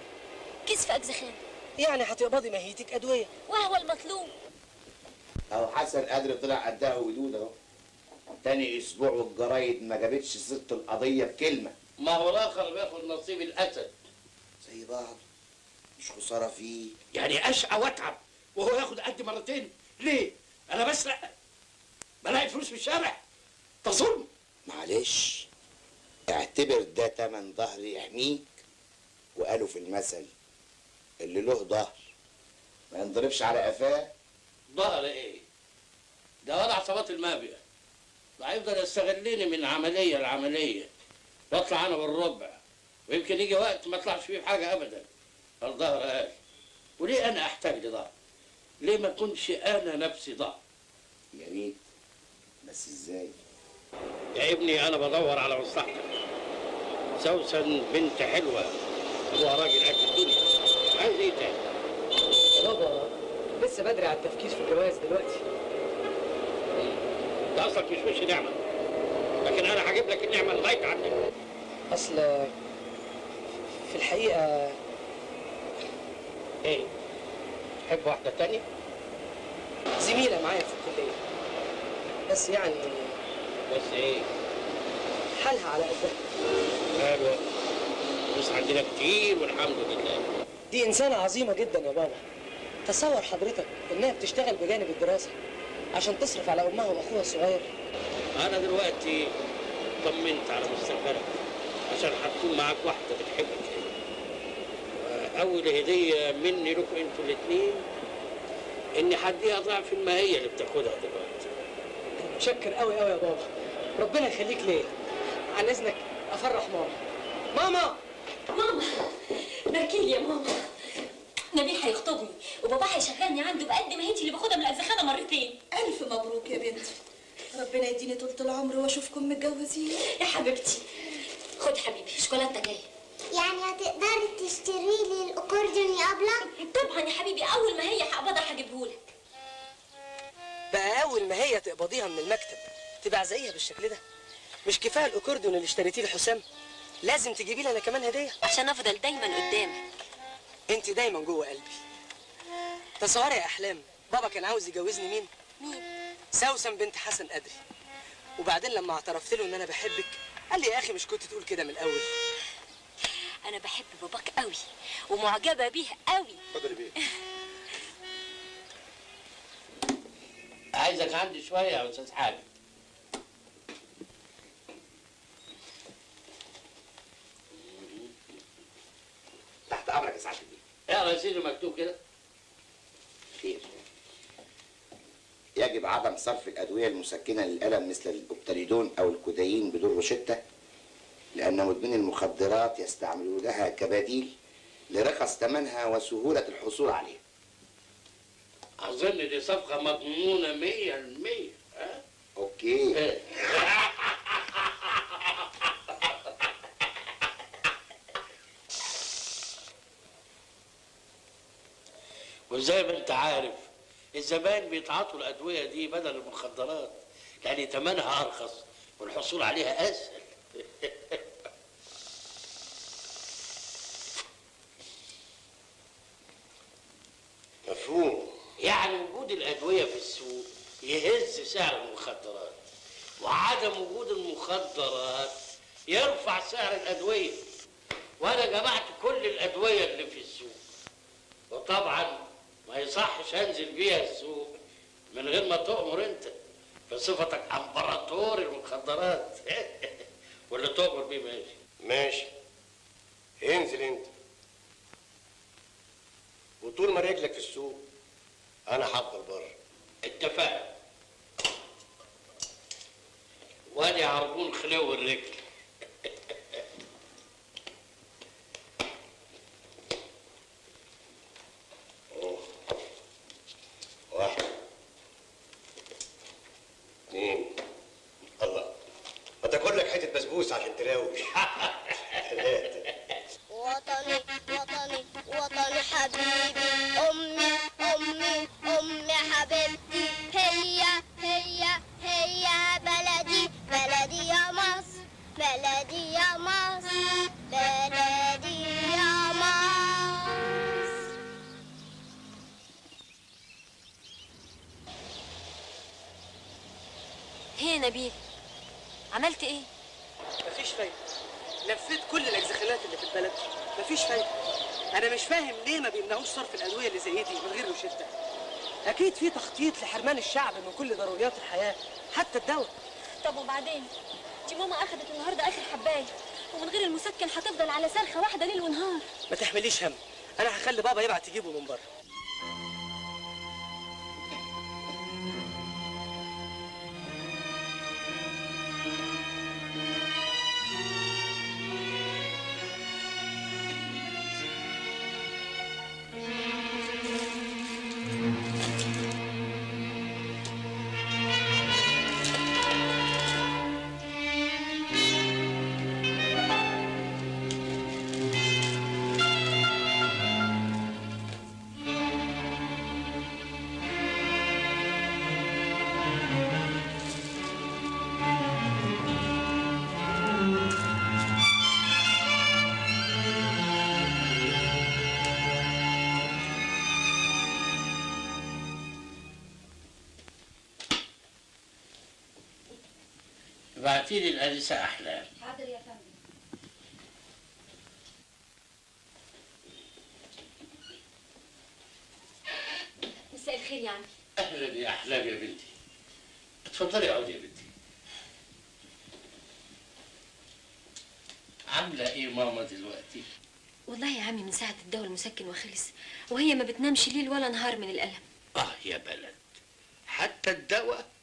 Speaker 16: كيس في اجزخان.
Speaker 3: يعني هتقبضي ماهيتك ادويه.
Speaker 16: وهو المطلوب.
Speaker 7: اهو حسن قادر طلع قدها ودود اهو. تاني اسبوع والجرايد ما جابتش سيره القضيه بكلمه.
Speaker 6: ما هو الاخر بياخد نصيب الاسد.
Speaker 7: زي بعض. مش خساره فيه.
Speaker 11: يعني اشقى واتعب وهو ياخد قد مرتين. ليه؟ انا بسرق بلاقي فلوس في الشارع. ده ظلم.
Speaker 7: معلش اعتبر ده تمن ظهر يحميك. وقالوا في المثل اللي له ظهر ما ينضربش على قفاه.
Speaker 6: ظهر ايه؟ ده ولا عصابات المافيا. ده هيفضل يستغلني من عمليه لعمليه واطلع انا بالربع ويمكن يجي وقت ما اطلعش فيه بحاجه ابدا. الظهر قال. وليه انا احتاج لظهر؟ ليه ما اكونش انا نفسي ظهر؟
Speaker 7: يا ريت بس ازاي؟
Speaker 6: يا ابني انا بدور على مصلحتك. سوسن بنت حلوه ابوها راجل قد الدنيا. عايز ايه تاني؟
Speaker 3: بابا لسه بدري على التفكير في الجواز دلوقتي.
Speaker 6: انت اصلك مش وش نعمه. لكن انا هجيب لك النعمه لغايه عندك.
Speaker 3: اصل في الحقيقه
Speaker 6: ايه؟ تحب واحده تانية؟
Speaker 3: زميله معايا في الكليه. بس يعني
Speaker 6: بس ايه؟
Speaker 3: حالها على قدها.
Speaker 6: حلوه. فلوس عندنا كتير والحمد لله.
Speaker 3: دي انسانه عظيمه جدا يا بابا. تصور حضرتك انها بتشتغل بجانب الدراسه عشان تصرف على امها واخوها الصغير.
Speaker 6: انا دلوقتي طمنت على مستقبلك عشان هتكون معاك واحده بتحبك. اول هديه مني لكم انتوا الاثنين اني هديها ضعف الماهيه اللي بتاخدها دلوقتي.
Speaker 3: متشكر قوي قوي يا بابا. ربنا يخليك ليا. عن اذنك افرح ماما. ماما
Speaker 16: ماما بكيل يا ماما. نبيل هيخطبني وبابا هيشغلني عنده بقد ما هيتي اللي باخدها من الأزخانة مرتين.
Speaker 17: ألف مبروك يا بنتي. ربنا يديني طولة العمر واشوفكم متجوزين.
Speaker 16: يا حبيبتي خد حبيبي شوكولاتة جاية.
Speaker 18: يعني هتقدري تشتري لي الاكورديون يا ابله؟
Speaker 16: طبعا يا حبيبي اول ما هي هقبضها هجيبهولك.
Speaker 3: بقى اول ما هي تقبضيها من المكتب تبقى زيها بالشكل ده؟ مش كفايه الاكورديون اللي اشتريتيه لحسام؟ لازم تجيبي لي انا كمان هديه
Speaker 16: عشان افضل دايما قدامك.
Speaker 3: انت دايما جوه قلبي. تصوري يا احلام بابا كان عاوز يجوزني مين؟ سوسن بنت حسن قدري. وبعدين لما اعترفت له ان انا بحبك قال لي يا اخي مش كنت تقول كده من الاول؟
Speaker 16: انا بحب باباك قوي ومعجبه بيه قوي.
Speaker 7: اتفضلي بيه.
Speaker 6: عايزك عندي شويه يا استاذ حاج.
Speaker 7: تحت امرك يا سعاده البيه.
Speaker 6: اقرا يا سيدي مكتوب كده.
Speaker 7: خير. يجب عدم صرف الادويه المسكنه للالم مثل الاوبتاليدون او الكودايين بدون روشته لأن مدمني المخدرات يستعملونها كبديل لرخص ثمنها وسهولة الحصول عليها.
Speaker 6: أظن دي صفقة مضمونة 100%. ها؟
Speaker 7: أوكي.
Speaker 6: وزي ما أنت عارف الزبائن بيتعاطوا الأدوية دي بدل المخدرات، يعني ثمنها أرخص والحصول عليها أسهل.
Speaker 7: مفهوم.
Speaker 6: يعني وجود الأدوية في السوق يهز سعر المخدرات، وعدم وجود المخدرات يرفع سعر الأدوية. وأنا جمعت كل الأدوية اللي في السوق، وطبعا ما يصحش أنزل بيها السوق من غير ما تؤمر أنت بصفتك امبراطور المخدرات. واللي تؤمر بيه ماشي.
Speaker 7: ماشي، انزل انت، وطول ما رجلك في السوق انا هفضل بره.
Speaker 6: اتفقنا. وادي عربون خلو الرجل.
Speaker 7: واحد، اثنين، الله، ما تاكل لك حته بسبوس عشان تراوش. ثلاثة.
Speaker 18: وطني وطني وطني حبيبي، أمي أمي أمي حبيبتي، هي بلدي بلدي يا مصر، بلدي يا مصر، بلدي يا مصر.
Speaker 16: هي نبيل، عملت ايه؟
Speaker 3: مفيش فايدة. لفيت كل الاجزخانات اللي في البلد، مفيش فايدة. أنا مش فاهم ليه ما بيمنعوش صرف الأدوية اللي زي دي من غير روشتة. أكيد في تخطيط لحرمان الشعب من كل ضروريات الحياة، حتى الدواء.
Speaker 16: طب وبعدين؟ دي ماما اخدت النهارده اخر حبايه، ومن غير المسكن هتفضل على صرخه واحده ليل ونهار.
Speaker 3: ما تحمليش هم، أنا هخلي بابا يبعت يجيبه من بره.
Speaker 6: ابعتيلي الأنسة أحلام.
Speaker 16: حاضر يا فندم. مساء الخير يا عمي.
Speaker 6: أهلا يا أحلام يا بنتي. اتفضلي اقعدي يا بنتي. عاملة إيه ماما دلوقتي؟
Speaker 16: والله يا عمي من ساعة الدواء المسكن وخلص وهي ما بتنامش ليل ولا نهار من الألم.
Speaker 6: يا بلد، حتى الدواء.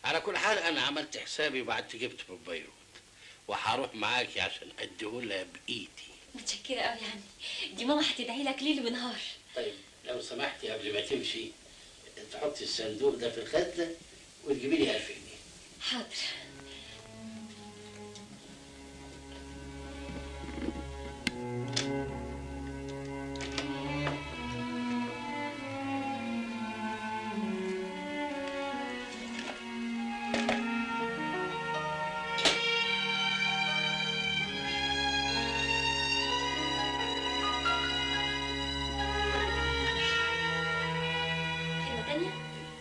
Speaker 6: على كل حال أنا عملت حسابي وبعد جبت من بيروت، وهروح معاكي عشان أديهولها بإيدي.
Speaker 16: متشكرة قوي يا عمي، دي ماما هتدعي لك ليل ونهار.
Speaker 6: طيب لو سمحتي قبل ما تمشي تحطي الصندوق ده في الخزنة وتجيبي لي 1000 جنيه.
Speaker 16: حاضر.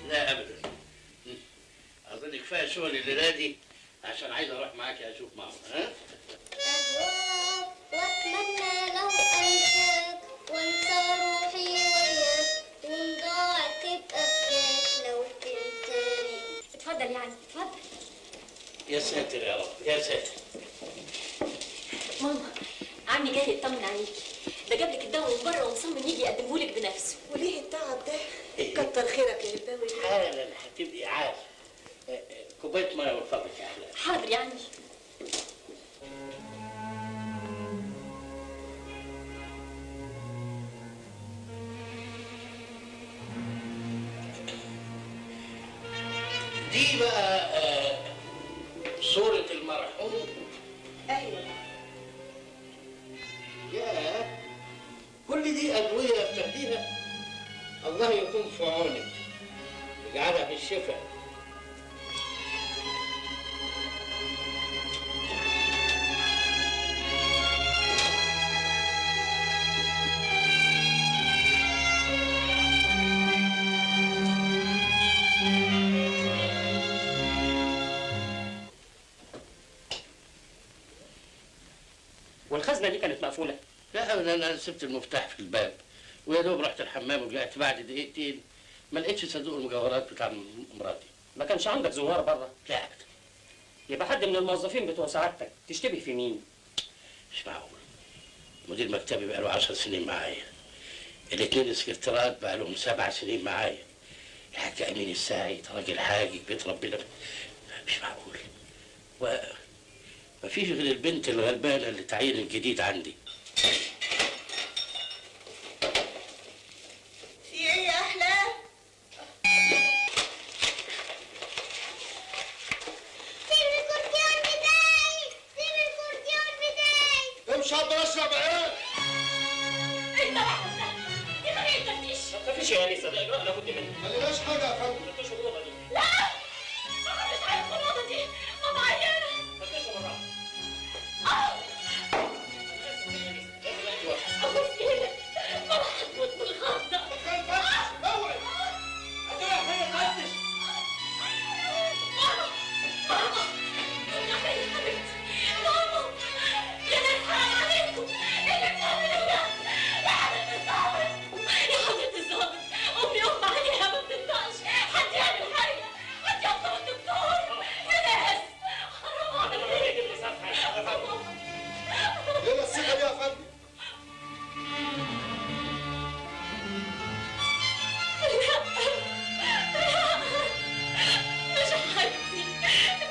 Speaker 6: لا ابدا، اظن كفايه شغل الليله دي عشان عايز اروح معاكي اشوف ماما. ها؟
Speaker 18: واتمنى لو انساك وانسى روحي وياك وانضاعت تبقى فداك لو تنساني.
Speaker 16: اتفضل يعني، اتفضل.
Speaker 6: يا ساتر يا رب، يا ساتر.
Speaker 16: ماما، عمي جاي يطمن عليكي، ده جاب لك الدواء من بره ومصمم يجي يقدمه لك بنفسه.
Speaker 17: وليه التعب ده؟ كتر خيرك يا الباوي.
Speaker 6: حالا هتبقي عارف. كوبايه ميه من فضلك يا احلام.
Speaker 16: حاضر يا عمي.
Speaker 6: دي بقى صورة المرحوم.
Speaker 17: ايوه.
Speaker 6: يا كل دي أدوية بتاخديها؟ الله يكون في عونك، يجعلها بالشفاء.
Speaker 15: والخزنه دي كانت مقفوله؟
Speaker 6: لا ابدا، انا سبت المفتاح في الباب ويا دوب رحت الحمام ورجعت بعد دقيقتين ما لقيتش صندوق المجوهرات بتاع مراتي.
Speaker 15: ما كانش عندك زوار بره؟
Speaker 6: لا ابدا.
Speaker 15: يبقى حد من الموظفين بتوع سعادتك تشتبه في مين؟
Speaker 6: مش معقول. مدير مكتبي بقاله 10 سنين معايا. الاثنين سكرتيرات بقالهم 7 سنين معايا. الحاج امين السعيد راجل حاجي بيت ربنا. مش معقول. ما فيش غير البنت الغلبانه اللي تعين الجديد عندي.
Speaker 17: في ايه يا احلام؟
Speaker 18: سيب الكورتيون بتاعي، سيب الكورتيون بتاعي.
Speaker 5: امشي اقدر اشرب ايه؟
Speaker 16: انت واحد دي طريقه تفتيش.
Speaker 15: ما تخافيش يا انسه، ده اجراء لابد منه.
Speaker 5: ما لناش حاجه يا فندم.
Speaker 15: فتشوا الاوضه دي.
Speaker 16: لا انا مش عارف الاوضه دي ماما عيانه.
Speaker 15: فتشوا بالراحه.
Speaker 16: ابوس ايدك ماما هتموت من الخضه.
Speaker 5: اوعي هتروح فين فتش؟
Speaker 16: ماما ماما يا حبيبتي ماما يا ناس حرام عليكم ايه اللي بتعملوه ده؟ يا حبيبتي الظابط يا حبيبتي الظابط امي اغمى عليها ما بتنطقش. حد يعمل حاجه، حد يطلب الدكتور يا ناس حرام عليكم.
Speaker 5: ليه الثقه دي يا فندم؟
Speaker 16: مش حاجتي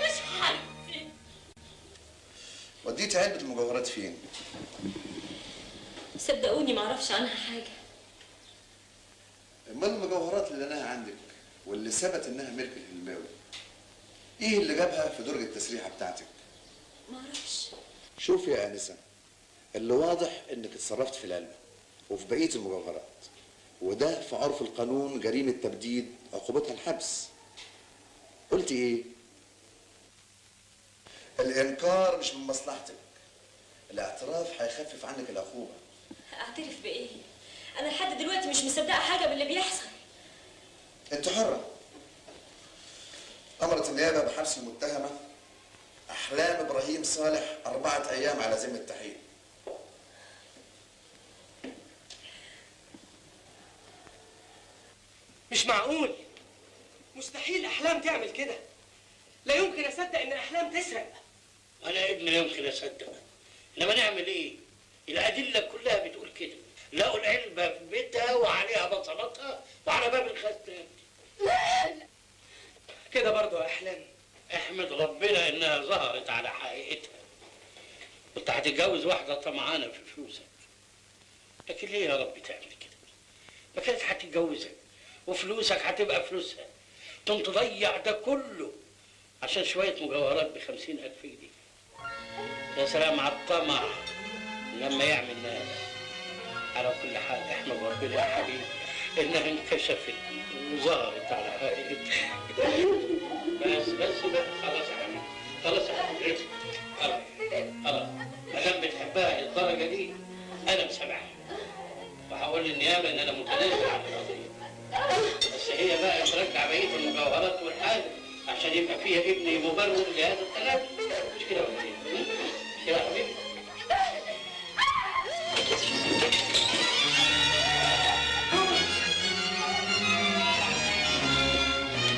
Speaker 16: مش حاجتي.
Speaker 5: وديتي علبه المجوهرات فين؟
Speaker 16: صدقوني ما اعرفش عنها حاجه.
Speaker 5: امال المجوهرات اللي لقيناها عندك واللي ثبت انها ملك الهلباوي ايه اللي جابها في درج التسريحه بتاعتك؟
Speaker 16: ما اعرفش.
Speaker 5: شوفي يا انسه، اللي واضح انك اتصرفت في العلبه وفي بقيه المجوهرات، وده في عرف القانون جريمه تبديد عقوبتها الحبس. قلتي ايه؟ الانكار مش من مصلحتك، الاعتراف هيخفف عنك العقوبه.
Speaker 16: اعترف بايه؟ انا لحد دلوقتي مش مصدقه حاجه باللي بيحصل.
Speaker 5: انت حره. امرت النيابه بحبس المتهمه احلام ابراهيم صالح 4 ايام على ذمه التحقيق.
Speaker 3: مش معقول، مستحيل احلام تعمل كده. لا يمكن اصدق ان احلام تسرق.
Speaker 6: انا يا ابني لا يمكن اصدق، انما نعمل ايه؟ الادله كلها بتقول كده. لقوا العلبه في بيتها وعليها بصماتها وعلى باب الخزنه.
Speaker 3: كده برضه يا احلام.
Speaker 6: احمد ربنا انها ظهرت على حقيقتها. كنت هتتجوز واحده طمعانه في فلوسك، لكن ليه يا رب تعمل كده؟ ما كانت هتتجوزك وفلوسك هتبقى فلوسها، تقوم تضيع ده كله عشان شويه مجوهرات ب50,000 جنيه. يا سلام على الطمع لما يعمل ناس. على كل حال احمد ربنا يا حبيبي انها انكشفت وظهرت على حقيقتها. بس بقى خلاص يا حبيبي، خلاص يا حبيبي، خلاص خلاص. ما دام بتحبها للدرجه دي انا مسامحها، وهقول للنيابه ان انا متنازل عن القضيه. بس هي بقى ترجع بقيه المجوهرات والحاجه عشان يبقى فيها ابني مبرر لهذا التنازل. مش كده ولا ايه؟ مش كده يا حبيبي؟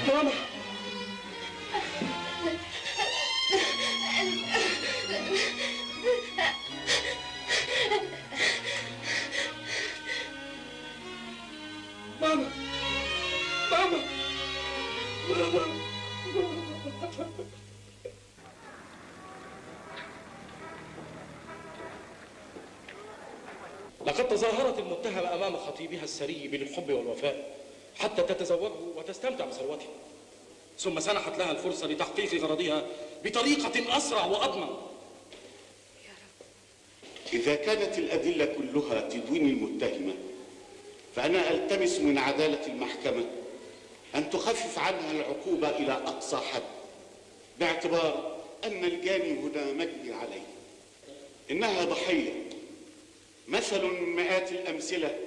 Speaker 3: ماما ماما ماما ماما.
Speaker 15: لقد تظاهرت المتهمة أمام خطيبها السري بالحب والوفاء حتى تتزوجه وتستمتع بثروته.
Speaker 19: ثم سنحت لها الفرصة لتحقيق غرضها بطريقة أسرع وأضمن.
Speaker 20: إذا كانت الأدلة كلها تدين المتهمة فأنا ألتمس من عدالة المحكمة أن تخفف عنها العقوبة إلى أقصى حد، باعتبار أن الجاني هنا مجني عليه. إنها ضحية، مثل من مئات الأمثلة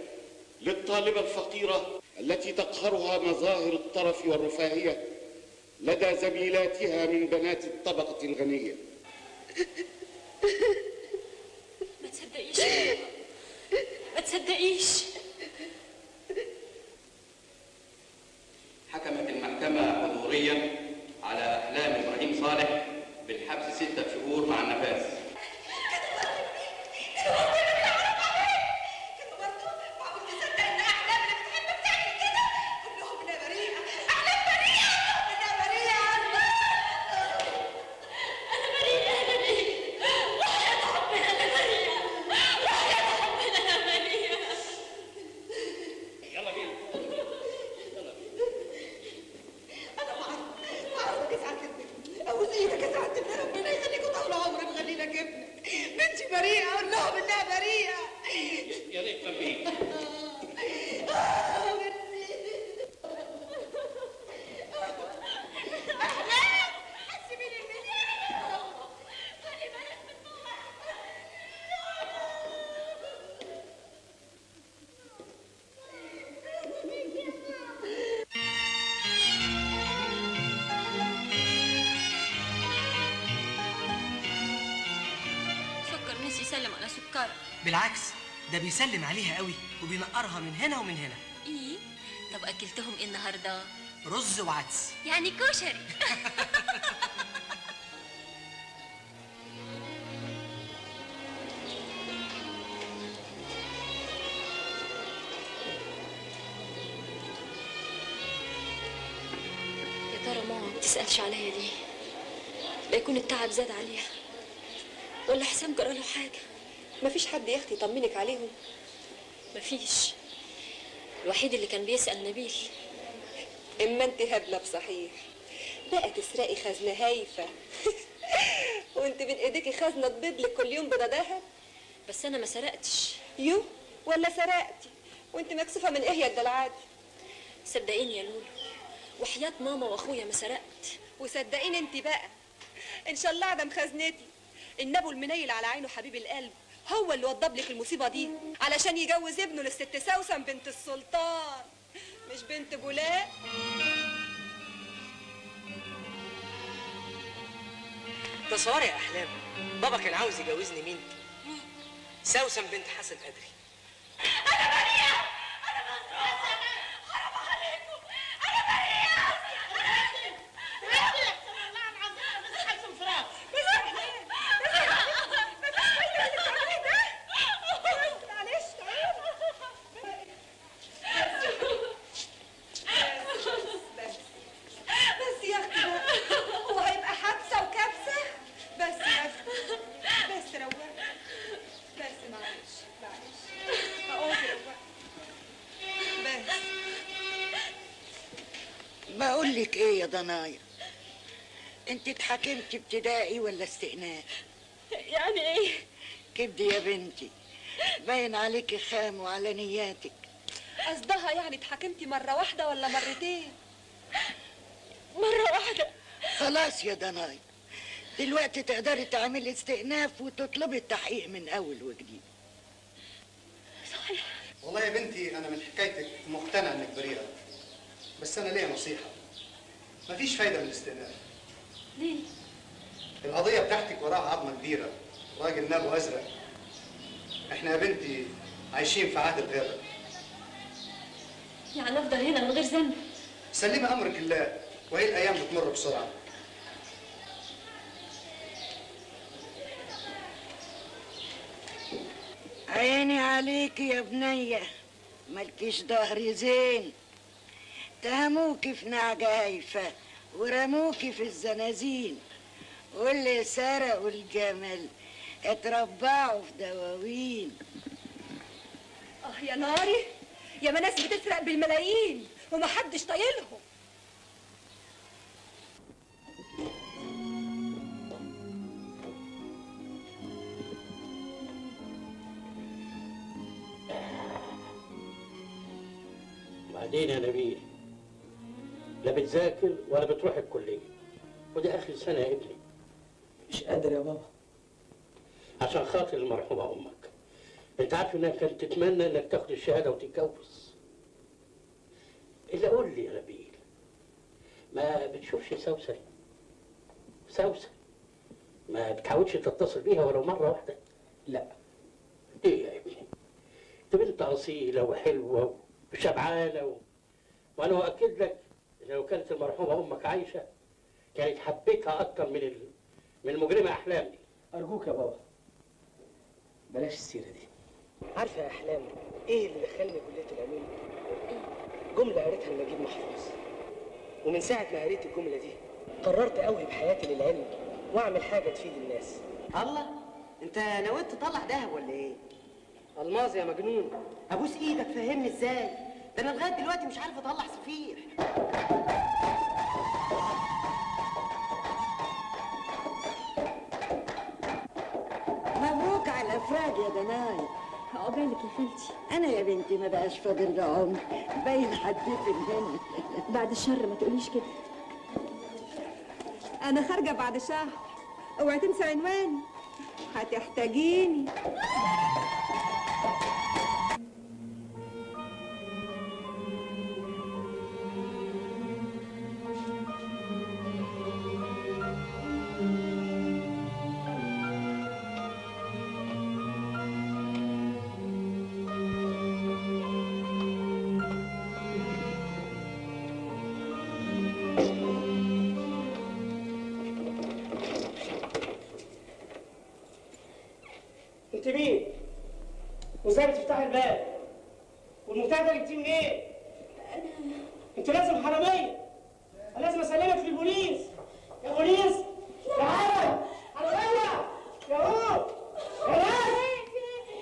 Speaker 20: للطالبة الفقيرة التي تقهرها مظاهر الطرف والرفاهية لدى زميلاتها من بنات الطبقة الغنية.
Speaker 16: ما تصدقيش ما تصدقيش.
Speaker 21: حكمت المحكمة حضوريا على أحلام إبراهيم صالح بالحبس 6 شهور مع النفاذ.
Speaker 3: بالعكس ده بيسلم عليها قوي وبينقرها من هنا ومن هنا.
Speaker 16: ايه؟ طب اكلتهم ايه النهارده؟
Speaker 3: رز وعدس.
Speaker 16: يعني كشري.
Speaker 13: يا ترى ماما ما بتسألش عليا ليه؟ لا يكون التعب زاد عليها ولا حسام جرى له حاجة.
Speaker 22: مفيش حد يا اختي يطمنك عليهم؟
Speaker 13: مفيش. الوحيد اللي كان بيسأل نبيل.
Speaker 22: اما انت هبله بصحيح، بقى تسرقي خزنه هايفه وانت بين ايديكي خزنه تبيض لك كل يوم بيضه دهب.
Speaker 13: بس انا ما سرقتش.
Speaker 22: يو ولا سرقتي وانت مكسوفه من ايه يا الدلعات؟
Speaker 13: صدقيني يا لولو وحياة ماما واخويا ما سرقت.
Speaker 22: وصدقيني انت بقى ان شاء الله عدم خزنتي النبو المنيل على عينه حبيب القلب هو اللي وضب لك المصيبه دي علشان يجوز ابنه للست سوسن بنت السلطان مش بنت بولاق.
Speaker 3: تصوري يا احلام بابا كان عاوز يجوزني مين؟ سوسن بنت حسن قدري.
Speaker 16: انا بريئه، انا مسروقه، حرام عليكم، انا بريئه.
Speaker 22: بس يا اختي هو هيبقى حبسه وكبسه. بس يا اختي بس روقي بس معلش اقعدي روقي بس.
Speaker 23: بقول لك ايه يا ضنايا، انت اتحاكمتي ابتدائي ولا استئناف؟
Speaker 13: يعني ايه؟
Speaker 23: كبدي يا بنتي، باين عليكي خام وعلى نياتك.
Speaker 22: قصدها يعني اتحاكمتي مره واحده ولا مرتين؟
Speaker 13: مرة واحدة.
Speaker 23: خلاص يا ضنايا، دلوقتي تقدري تعملي استئناف وتطلبي التحقيق من اول وجديد.
Speaker 13: صحيح.
Speaker 24: والله يا بنتي انا من حكايتك مقتنع انك بريئه، بس انا ليا نصيحه، مفيش فايده من الاستئناف.
Speaker 13: ليه؟
Speaker 24: القضيه بتاعتك وراها عظمه كبيره، راجل نابو ازرق. احنا يا بنتي عايشين في عهد الغابه.
Speaker 13: يعني افضل هنا من غير ذنب؟
Speaker 24: سلمي امرك لله، وهي الايام بتمر بسرعه.
Speaker 23: عيني عليكي يا بنية، مالكيش ظهر زين. اتهموكي في نعجة هايفة ورموكي في الزنازين، واللي سرقوا الجمل اتربعوا في دواوين.
Speaker 22: يا ناري، يا ما ناس بتسرق بالملايين ومحدش طايلهم.
Speaker 6: بعدين يا نبيل، لا بتذاكر ولا بتروح الكلية، ودي آخر سنة يا ابني.
Speaker 3: مش قادر يا بابا.
Speaker 6: عشان خاطر المرحومة أمك. أنت عارف إنها كانت تتمنى إنك تاخد الشهادة وتتجوز. إلا قول لي يا نبيل، ما بتشوفش سوسن؟ سوسن ما بتحاولش تتصل بيها ولو مرة واحدة؟
Speaker 3: لا.
Speaker 6: إيه يا ابني؟ أنت بنت أصيلة وحلوة وشبعانة وأنا أؤكد لك لو كانت المرحومة أمك عايشة كانت حبيتها أكتر من المجرمة أحلام دي.
Speaker 3: أرجوك يا بابا بلاش السيرة دي. عارفة يا أحلام إيه اللي دخلني كلية العلوم؟ جملة قريتها لنجيب محفوظ، ومن ساعة ما قريت الجملة دي قررت أوهب حياتي للعلم وأعمل حاجة تفيد الناس.
Speaker 4: الله، أنت نويت تطلع دهب ولا إيه؟
Speaker 3: ألماظ يا مجنون.
Speaker 4: أبوس إيدك فهمني إزاي؟ ده أنا لغاية دلوقتي مش عارف أطلع صفيح.
Speaker 23: مبروك على الافراج يا دناي.
Speaker 13: عقبالك يا خالتي.
Speaker 23: انا يا بنتي ما بقاش فاضل لي عمر، باين هتدفن هنا.
Speaker 13: بعد الشر ما تقوليش كده.
Speaker 22: انا خارجه بعد شهر، اوعي تنسى عنواني، هتحتاجيني.
Speaker 3: انت مين؟ وازاي بتفتحي الباب؟ والمفتاح ده جبتيه منين؟ انت لازم حراميه. انا لازم اسلمك في البوليس. يا بوليس يا عرب حراميه يا هو يا ناس.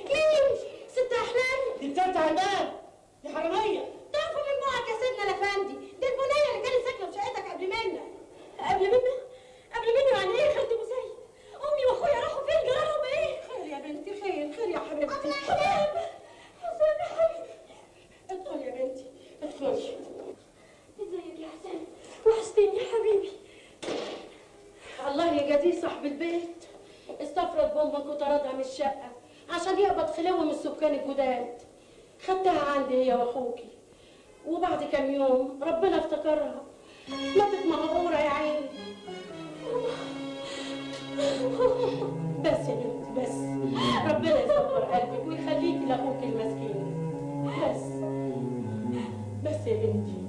Speaker 16: ايه ست احلام
Speaker 3: دي بتفتح الباب دي حراميه.
Speaker 16: تعرفوا من بعض يا سيدنا الافندي، دي البنيه اللي كانت ساكنه في شقتك قبل منا. قبل منا؟ قبل منا يعني ايه يا خالتي ابو زيد؟ امي واخويا راحوا فين؟ جرالهم ايه؟ خير يا بنتي، خير يا حبيبتي. ابله احلام حسن يا حبيبتي، ادخلي يا بنتي ادخلي. ازيك يا حسن؟ وحشتني يا حبيبي. الله يجازيه صاحب البيت، استفرد بامك وطردها من الشقه عشان يقبض خلوه من السكان الجداد. خدتها عندي هي واخوكي، وبعد كام يوم ربنا افتكرها ماتت مهجوره يا عيني. بس يا بنتي بس، ربنا يصبر قلبك ويخليكي لاخوك المسكين. بس يا بنتي.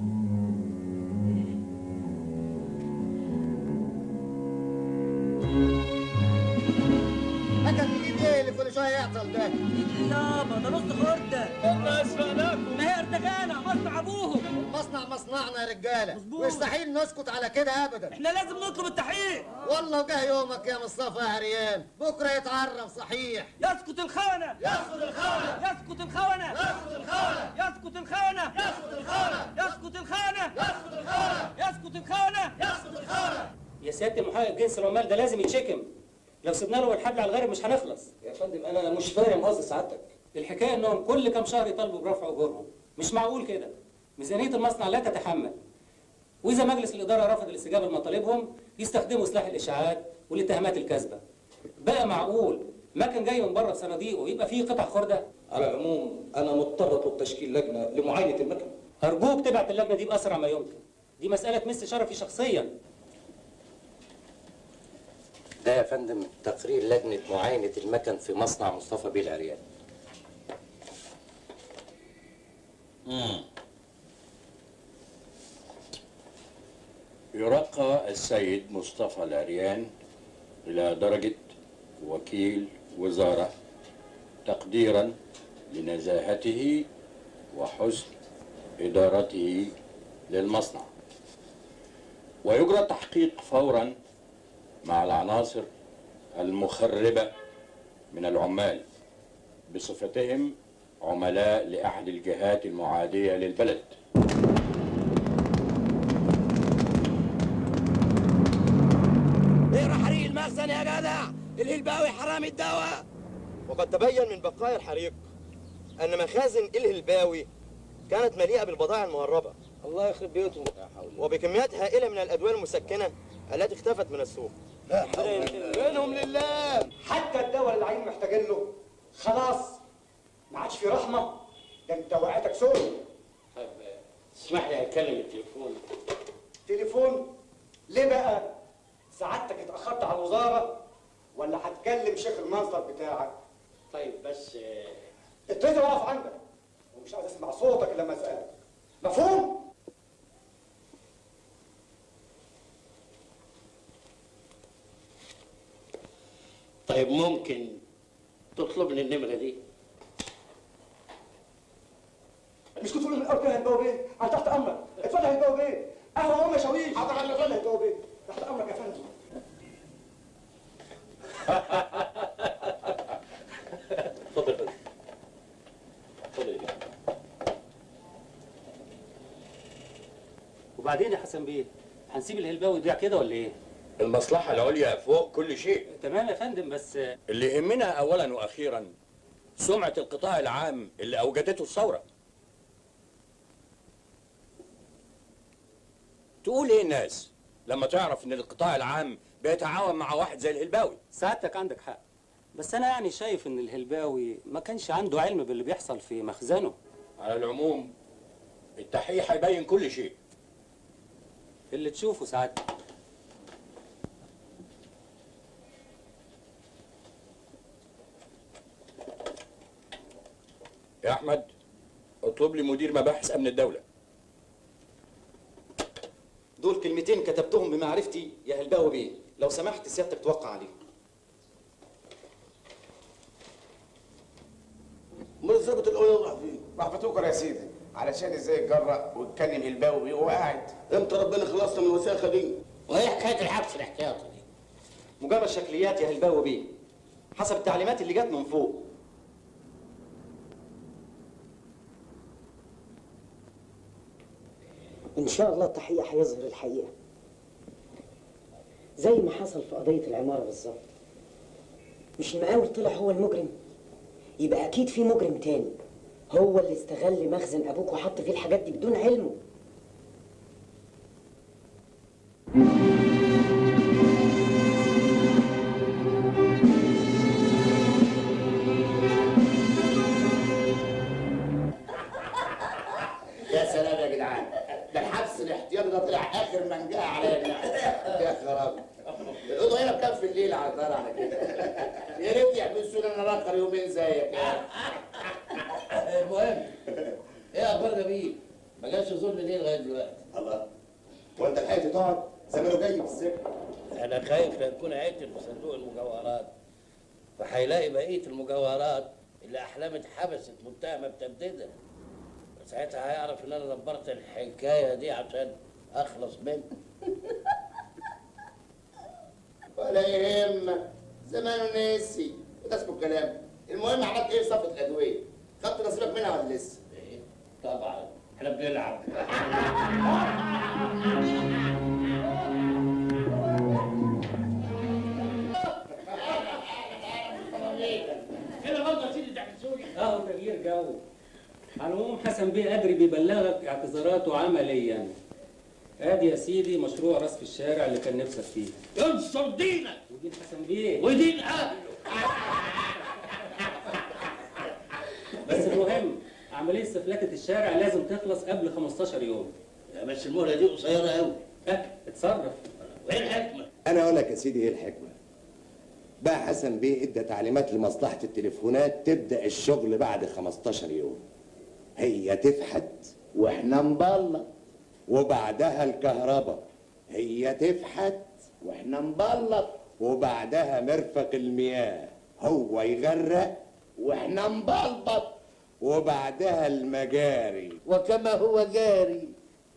Speaker 24: مكان جديد ايه اللي كل شويه يعطل ده؟
Speaker 3: يابا ده نص خرده. قلنا اسفلناكم. ما هي ارتجانا مصنع ابوهم.
Speaker 24: المصنع مصنعنا يا رجاله، ويستحيل نسكت على كده ابدا.
Speaker 3: احنا لازم نطلب التحقيق.
Speaker 24: والله وجه يومك يا مصطفى يا عريان، بكره يتعرف صحيح.
Speaker 3: يسكت الخونه.
Speaker 24: يسكت الخونه.
Speaker 3: يسكت الخونه.
Speaker 24: يسكت الخونه.
Speaker 3: يسكت الخونه.
Speaker 24: يسكت الخونه.
Speaker 3: يسكت الخونه.
Speaker 24: يسكت الخونه.
Speaker 3: يسكت الخونه.
Speaker 24: يسكت الخونه.
Speaker 15: يا سياده المحقق جنس العمال ده لازم يتشكم. لو سيبنا له الحبل على الغارب مش هنخلص.
Speaker 8: يا فندم انا مش فاهم قصد سعادتك.
Speaker 15: الحكايه انهم كل كام شهر يطالبوا برفع اجورهم. مش معقول كده. ميزانيه المصنع لا تتحمل. واذا مجلس الاداره رفض الاستجابه لمطالبهم يستخدموا سلاح الاشاعات والاتهامات الكاذبه. بقى معقول مكن جاي من بره بصناديقه ويبقى فيه قطع خرده؟
Speaker 8: على العموم انا مضطر اطلب تشكيل لجنه لمعاينه المكن.
Speaker 15: ارجوك تبعت اللجنه دي باسرع ما يمكن. دي مساله تمس شرفي شخصيا.
Speaker 6: ده يا فندم تقرير لجنة معاينة المكن في مصنع مصطفى بيه العريان.
Speaker 10: يرقى السيد مصطفى العريان إلى درجة وكيل وزارة تقديرا لنزاهته وحسن إدارته للمصنع، ويجرى التحقيق فورا مع العناصر المخربة من العمال بصفتهم عملاء لأحد الجهات المعادية للبلد.
Speaker 12: اقرا حريق المخزن يا جدع، الهلباوي حرامي الدواء.
Speaker 25: وقد تبين من بقايا الحريق أن مخازن الهلباوي
Speaker 1: كانت مليئة بالبضائع المهربة. الله يخرب بيوتهم. وبكميات هائلة من الأدوية المسكنة التي اختفت من السوق. لا
Speaker 12: منهم لله. حتى الدواء اللي العين محتاجين له خلاص ما عادش في رحمه. ده انت وقعتك سوري.
Speaker 6: طب اسمح لي اتكلم التليفون.
Speaker 12: تليفون؟ ليه بقى؟ سعادتك اتاخرت على الوزاره ولا هتكلم شيخ المنصب بتاعك؟
Speaker 6: طيب بس
Speaker 12: ابتدي واقف عندك ومش عايز اسمع صوتك الا لما اسالك. مفهوم؟
Speaker 6: طيب ممكن تطلبني النمرة دي؟
Speaker 12: مش كنت تقول من الاول كده هتجاوب ايه؟ انا تحت امرك. اتفضل هتجاوب ايه؟ قهوه ام شاويش. حاضر على اتفضل هتجاوب ايه؟ تحت امرك يا فندم.
Speaker 10: اتفضل يا فندم. اتفضل يا فندم.
Speaker 15: وبعدين يا حسن بيه هنسيب الهلباوي يضيع كده ولا ايه؟
Speaker 10: المصلحة العليا فوق كل شيء.
Speaker 15: تمام يا فندم بس
Speaker 10: اللي يهمنا أولا وأخيرا سمعة القطاع العام اللي أوجدته الثورة. تقول إيه الناس لما تعرف إن القطاع العام بيتعاون مع واحد زي الهلباوي؟
Speaker 15: سعادتك عندك حق، بس أنا يعني شايف إن الهلباوي ما كانش عنده علم باللي بيحصل في مخزنه.
Speaker 10: على العموم التحقيق هيبين كل شيء.
Speaker 15: اللي تشوفه سعادتك.
Speaker 10: يا أحمد اطلب لي مدير مباحث أمن الدولة.
Speaker 8: دول كلمتين كتبتهم بمعرفتي يا هلباوي بيه، لو سمحت سيادتك توقع عليهم.
Speaker 2: امال الظابط الاول راح فين؟ راح في توكر يا سيدي علشان ازاي يتجرأ ويتكلم هلباوي وهو قاعد. امتى ربنا خلصنا من الوساخه دي؟
Speaker 6: وايه حكايه الحبس الاحتياطي دي؟
Speaker 8: مجرد شكليات يا هلباوي بيه، حسب التعليمات اللي جت من فوق.
Speaker 4: إن شاء الله التحقيق هيظهر الحقيقة زي ما حصل في قضية العمارة بالظبط. مش المقاول طلع هو المجرم، يبقى أكيد في مجرم تاني هو اللي استغل مخزن أبوك وحط فيه الحاجات دي بدون علمه.
Speaker 2: يا سلام يا جدعان، ده الحبس الاحتياطي ده طلع اخر منجاه عليا. يا خرابي الاوضه هنا بكام في الليل على الدار على كده؟ يا ريت يحبسوا لنا راخر يومين زيك يا
Speaker 6: المهم ايه اخبار جميل؟ ما جاش ظلم ليه لغايه دلوقتي؟
Speaker 2: الله، وانت لحقت تقعد؟ زمانه جاي في السجن.
Speaker 6: انا خايف لا تكون عيت بصندوق المجوهرات فهيلاقي بقيه المجوهرات اللي احلام اتحبست متهمه بتبديدها، ساعتها هيعرف ان انا دبرت الحكايه دي عشان اخلص منه.
Speaker 2: ولا يهمك، زمانه نسي وده اسمه الكلام. المهم عملت ايه في صفقه الادويه؟ خدت نصيبك منها ولا لسه؟
Speaker 6: ايه؟ طبعا احنا بنلعب.
Speaker 15: كده برضه يا سيدي تحسوني؟ تغيير جو. على العموم حسن بيه قادر بيبلغك اعتذاراته عمليا. ادي يا سيدي مشروع رصف الشارع اللي كان نفسك فيه.
Speaker 6: انصر دينك
Speaker 15: ودين حسن بيه
Speaker 6: ودين اهله.
Speaker 15: بس المهم عمليه سفلكه الشارع لازم تخلص قبل 15 يوم.
Speaker 6: بس المهله دي قصيره قوي.
Speaker 15: اتصرف.
Speaker 6: وايه الحكمه؟
Speaker 9: انا اقول لك يا سيدي ايه الحكمه. بقى حسن بيه ادى تعليمات لمصلحه التليفونات تبدا الشغل بعد 15 يوم. هي تفحت واحنا نبلط، وبعدها الكهرباء. هي تفحت واحنا نبلط، وبعدها مرفق المياه. هو يغرق واحنا نبلبط، وبعدها المجاري.
Speaker 6: وكما هو جاري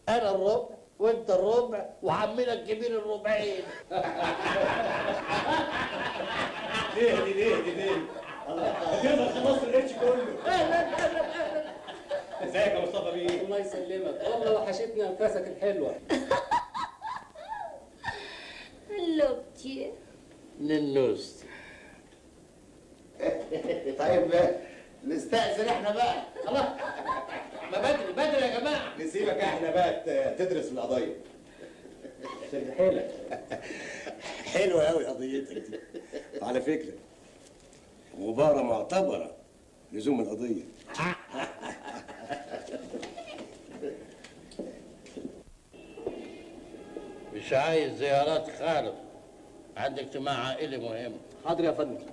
Speaker 6: انا الربع وانت الربع وعمنا الكبير الربعين.
Speaker 12: ليه كده خلصت الاتش كله. ازيك يا مصطفى بيه؟
Speaker 15: الله يسلمك، والله وحشتنا انفاسك الحلوه.
Speaker 18: لوبتي
Speaker 6: ننوست.
Speaker 2: طيب نستأذن احنا بقى خلاص. ما بدري بدري يا جماعه.
Speaker 9: نسيبك احنا بقى تدرس القضيه.
Speaker 12: شد حيلك.
Speaker 9: حلوه قوي قضيتك دي. وعلى فكره مباراه معتبره لزوم القضيه.
Speaker 6: مش عايز زيارات خالص، عندي اجتماع عائلي مهم.
Speaker 12: حاضر يا فندم.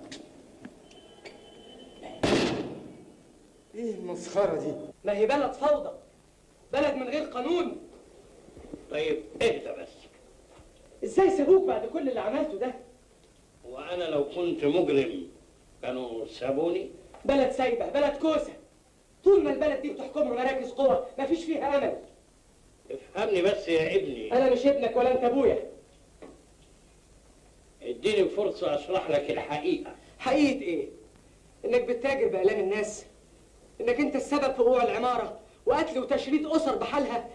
Speaker 12: ايه المسخره دي؟
Speaker 3: ما هي بلد فوضى، بلد من غير قانون.
Speaker 6: طيب اهدى بس.
Speaker 3: ازاي سابوك بعد كل اللي عملته ده؟
Speaker 6: وانا لو كنت مجرم كانوا سابوني؟
Speaker 3: بلد سايبه، بلد كوسه. طول ما البلد دي بتحكمها مراكز قوى مفيش فيها امل.
Speaker 6: افهمني بس يا ابني.
Speaker 3: انا مش ابنك ولا انت ابويا.
Speaker 6: اديني فرصه اشرح لك الحقيقه.
Speaker 3: حقيقه ايه؟ انك بتتاجر بآلام الناس، انك انت السبب في وقوع العماره وقتل وتشريد اسر بحالها،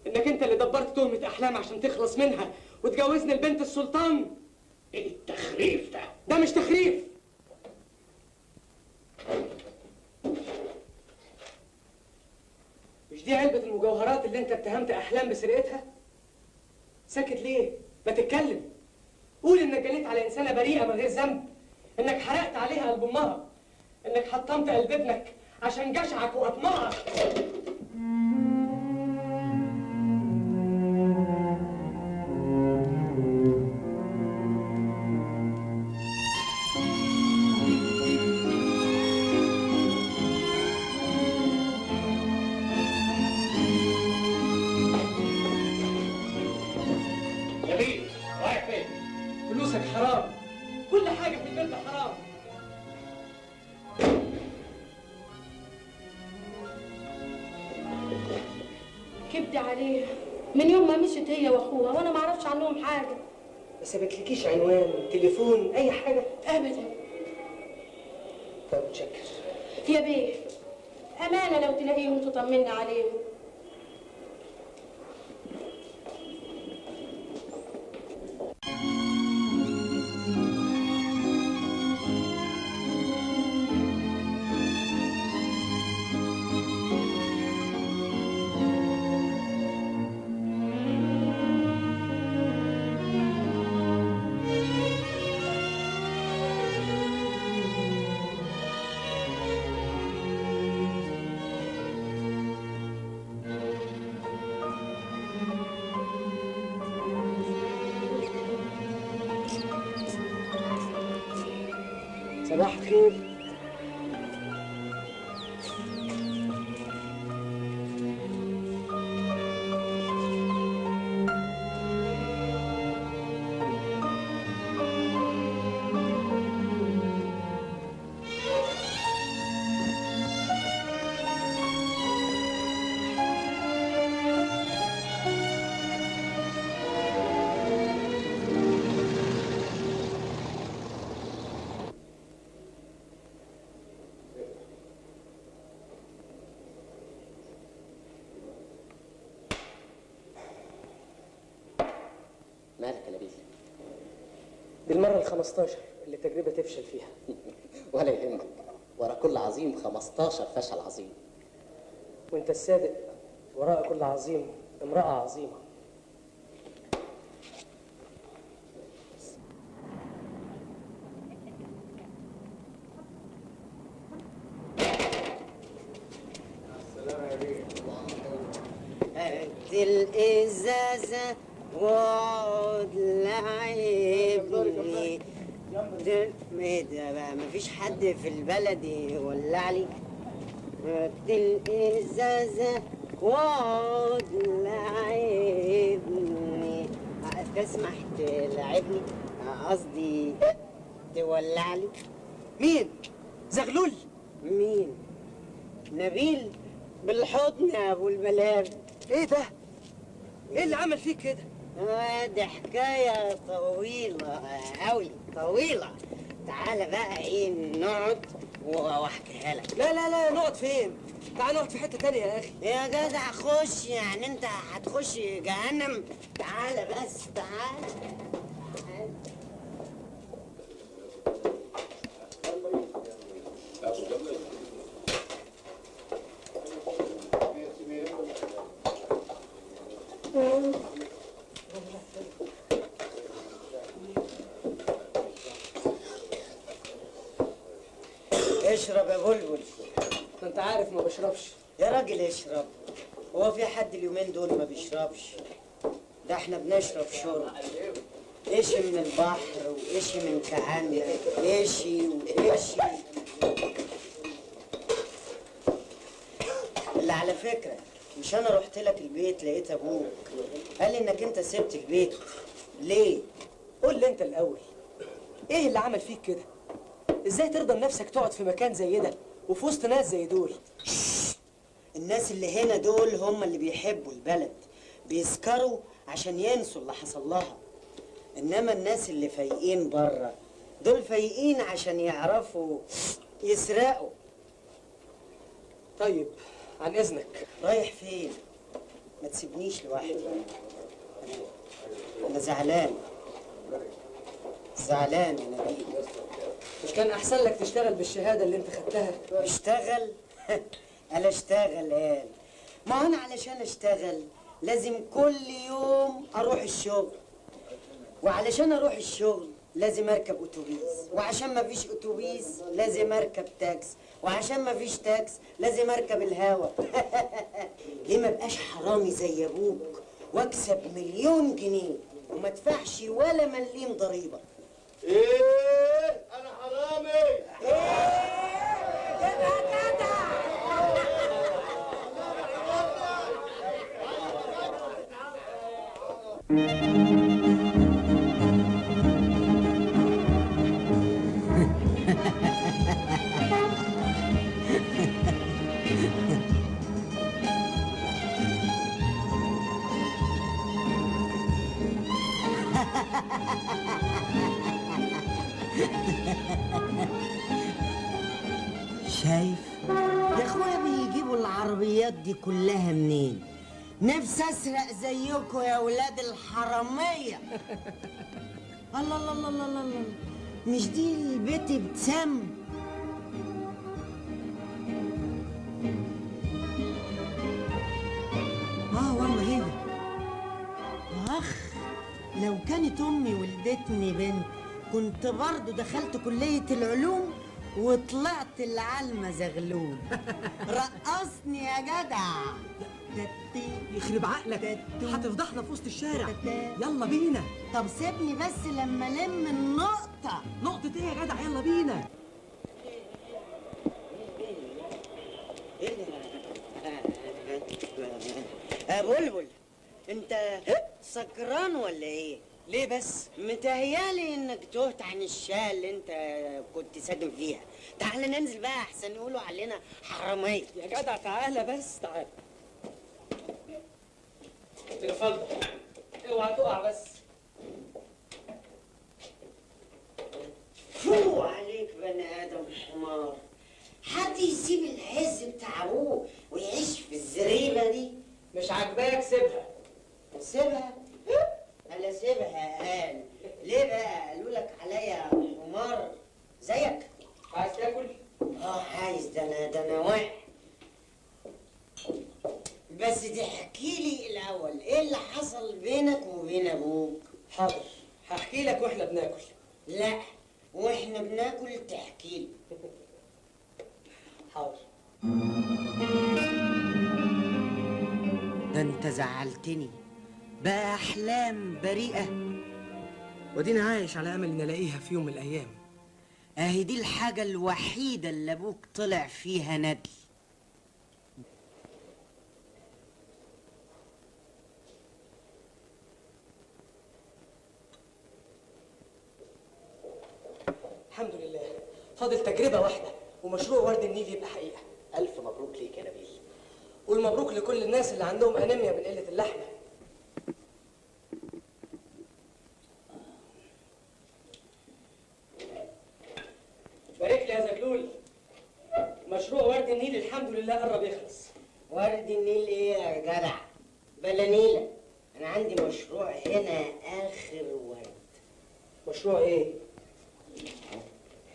Speaker 3: انك انت اللي دبرت تهمه احلام عشان تخلص منها وتجوزني لبنت السلطان.
Speaker 6: ايه التخريف ده؟
Speaker 3: ده مش تخريف. مش دي علبة المجوهرات اللي انت اتهمت احلام بسرقتها؟ ساكت ليه؟ ما تتكلم. قول انك جنيت على انسانة بريئة من غير ذنب، انك حرقت عليها قلب امها، انك حطمت قلب ابنك عشان جشعك واطماعك.
Speaker 6: نبيل رايح فين؟
Speaker 3: فلوسك حرام، كل حاجة في البلد حرام.
Speaker 7: كبدي عليه من يوم ما مشت هي واخوها وانا ما اعرفش عنهم حاجه.
Speaker 3: ما سابتلكيش عنوان، تليفون، اي حاجة؟
Speaker 7: ابدا.
Speaker 3: طب متشكر.
Speaker 7: يا بيه امانه لو تلاقيهم تطمنا عليهم.
Speaker 3: صباح الخير.
Speaker 11: مالك يا نبيل؟
Speaker 3: دي المرة ال15 اللي التجربة تفشل فيها.
Speaker 11: ولا يهمك، ورا كل عظيم 15 فشل عظيم.
Speaker 3: وانت الصادق، وراء كل عظيم امرأة عظيمة.
Speaker 4: هات الإزازة واقعد لعبني. ايه ده بقى؟ مفيش حد في البلد يولع لي؟ هات الإزازة واقعد لعبني. تسمح تلعبني؟ قصدي تولع لي.
Speaker 3: مين؟ زغلول؟
Speaker 4: مين؟ نبيل بالحضن يا ابو الملاذ.
Speaker 3: ايه ده؟ ايه اللي عمل فيك كده؟
Speaker 4: دي حكاية طويلة أوي، طويلة. تعالى بقى ايه نقعد واحكيها لك.
Speaker 3: لا لا لا، نقعد فين؟ تعال نقعد في حتة تانية يا أخي.
Speaker 4: يا جدع خش، يعني أنت هتخش جهنم؟ تعالى بس، تعالى. اشرب يا بلبل.
Speaker 3: ما انت عارف ما بشربش.
Speaker 4: يا راجل اشرب. هو في حد اليومين دول ما بيشربش؟ ده احنا بنشرب شرب. اشي من البحر واشي من كهنة، اشي واشي. اللي على فكرة مش انا رحت لك البيت لقيت ابوك قال انك انت سبت البيت ليه؟
Speaker 3: قول لي انت الاول، ايه اللي عمل فيك كده؟ ازاي ترضى نفسك تقعد في مكان زي ده وفي وسط ناس زي دول؟
Speaker 4: الناس اللي هنا دول هم اللي بيحبوا البلد، بيسكروا عشان ينسوا اللي حصل لها. انما الناس اللي فايقين بره دول فايقين عشان يعرفوا يسرقوا.
Speaker 3: طيب عن اذنك.
Speaker 4: رايح فين؟ ما تسيبنيش لوحدي. انا زعلان زعلان يا نبيل.
Speaker 3: مش كان احسن لك تشتغل بالشهاده اللي انت خدتها؟
Speaker 4: اشتغل؟ انا اشتغل قال. ما انا علشان اشتغل لازم كل يوم اروح الشغل، وعلشان اروح الشغل لازم اركب اتوبيس، وعشان ما فيش اتوبيس لازم اركب تاكس، وعشان ما فيش تاكس لازم اركب الهوا. ليه ما بقاش حرامي زي ابوك واكسب 1,000,000 جنيه وما ادفعش ولا مليم ضريبه؟
Speaker 2: ايه انا حرامي؟
Speaker 4: شايف يا اخويا بيجيبوا العربيات دي كلها منين؟ نفسي اسرق زيكم يا ولاد الحراميه. الله الله الله الله الله، مش دي البيت ابتسام؟ والله هنا. اخ لو كانت امي ولدتني بنت كنت برضه دخلت كليه العلوم وطلعت العلمة زغلول. رقصني يا جدع.
Speaker 3: يخرب عقلك، هتفضحنا في وسط الشارع. يلا بينا.
Speaker 4: طب سيبني بس لما الم النقطة.
Speaker 3: نقطة ايه يا جدع؟ يلا بينا.
Speaker 4: يا بلبل انت سكران ولا ايه؟
Speaker 3: ليه بس؟
Speaker 4: متهيالي انك تهت عن الشقه اللي انت كنت ساكن فيها. تعال ننزل بقى احسن يقولوا علينا حراميه.
Speaker 3: يا جدع تعالى بس تعالى. اتفضل. اوعى تقع بس.
Speaker 4: فو عليك بني ادم حمار. حد يسيب العز بتاع ابوه ويعيش في الزريبه دي؟
Speaker 3: مش عاجباك سيبها.
Speaker 4: سيبها؟ انا سيبها قال. ليه بقى؟ قالوا لك عليا حمار زيك؟
Speaker 3: عايز تاكل؟
Speaker 4: عايز. ده انا واعي. بس تحكي لي الاول ايه اللي حصل بينك وبين ابوك؟
Speaker 3: حاضر هحكي لك واحنا بناكل.
Speaker 4: لا واحنا بناكل تحكي لي.
Speaker 3: حاضر.
Speaker 4: ده انت زعلتني. بقى احلام بريئه.
Speaker 3: وديني عايش على امل اني الاقيها في يوم من الايام.
Speaker 4: اهي دي الحاجه الوحيده اللي ابوك طلع فيها ندل.
Speaker 3: الحمد لله، فاضل تجربه واحده ومشروع ورد النيل يبقى حقيقه.
Speaker 11: الف مبروك ليك يا نبيل.
Speaker 3: قول مبروك لكل الناس اللي عندهم انيميا من قله اللحمه. بارك لي يا زغلول. مشروع ورد النيل الحمد لله قرب يخلص.
Speaker 4: ورد النيل ايه يا جدع؟ بلا نيله. انا عندي مشروع هنا اخر ورد.
Speaker 3: مشروع ايه؟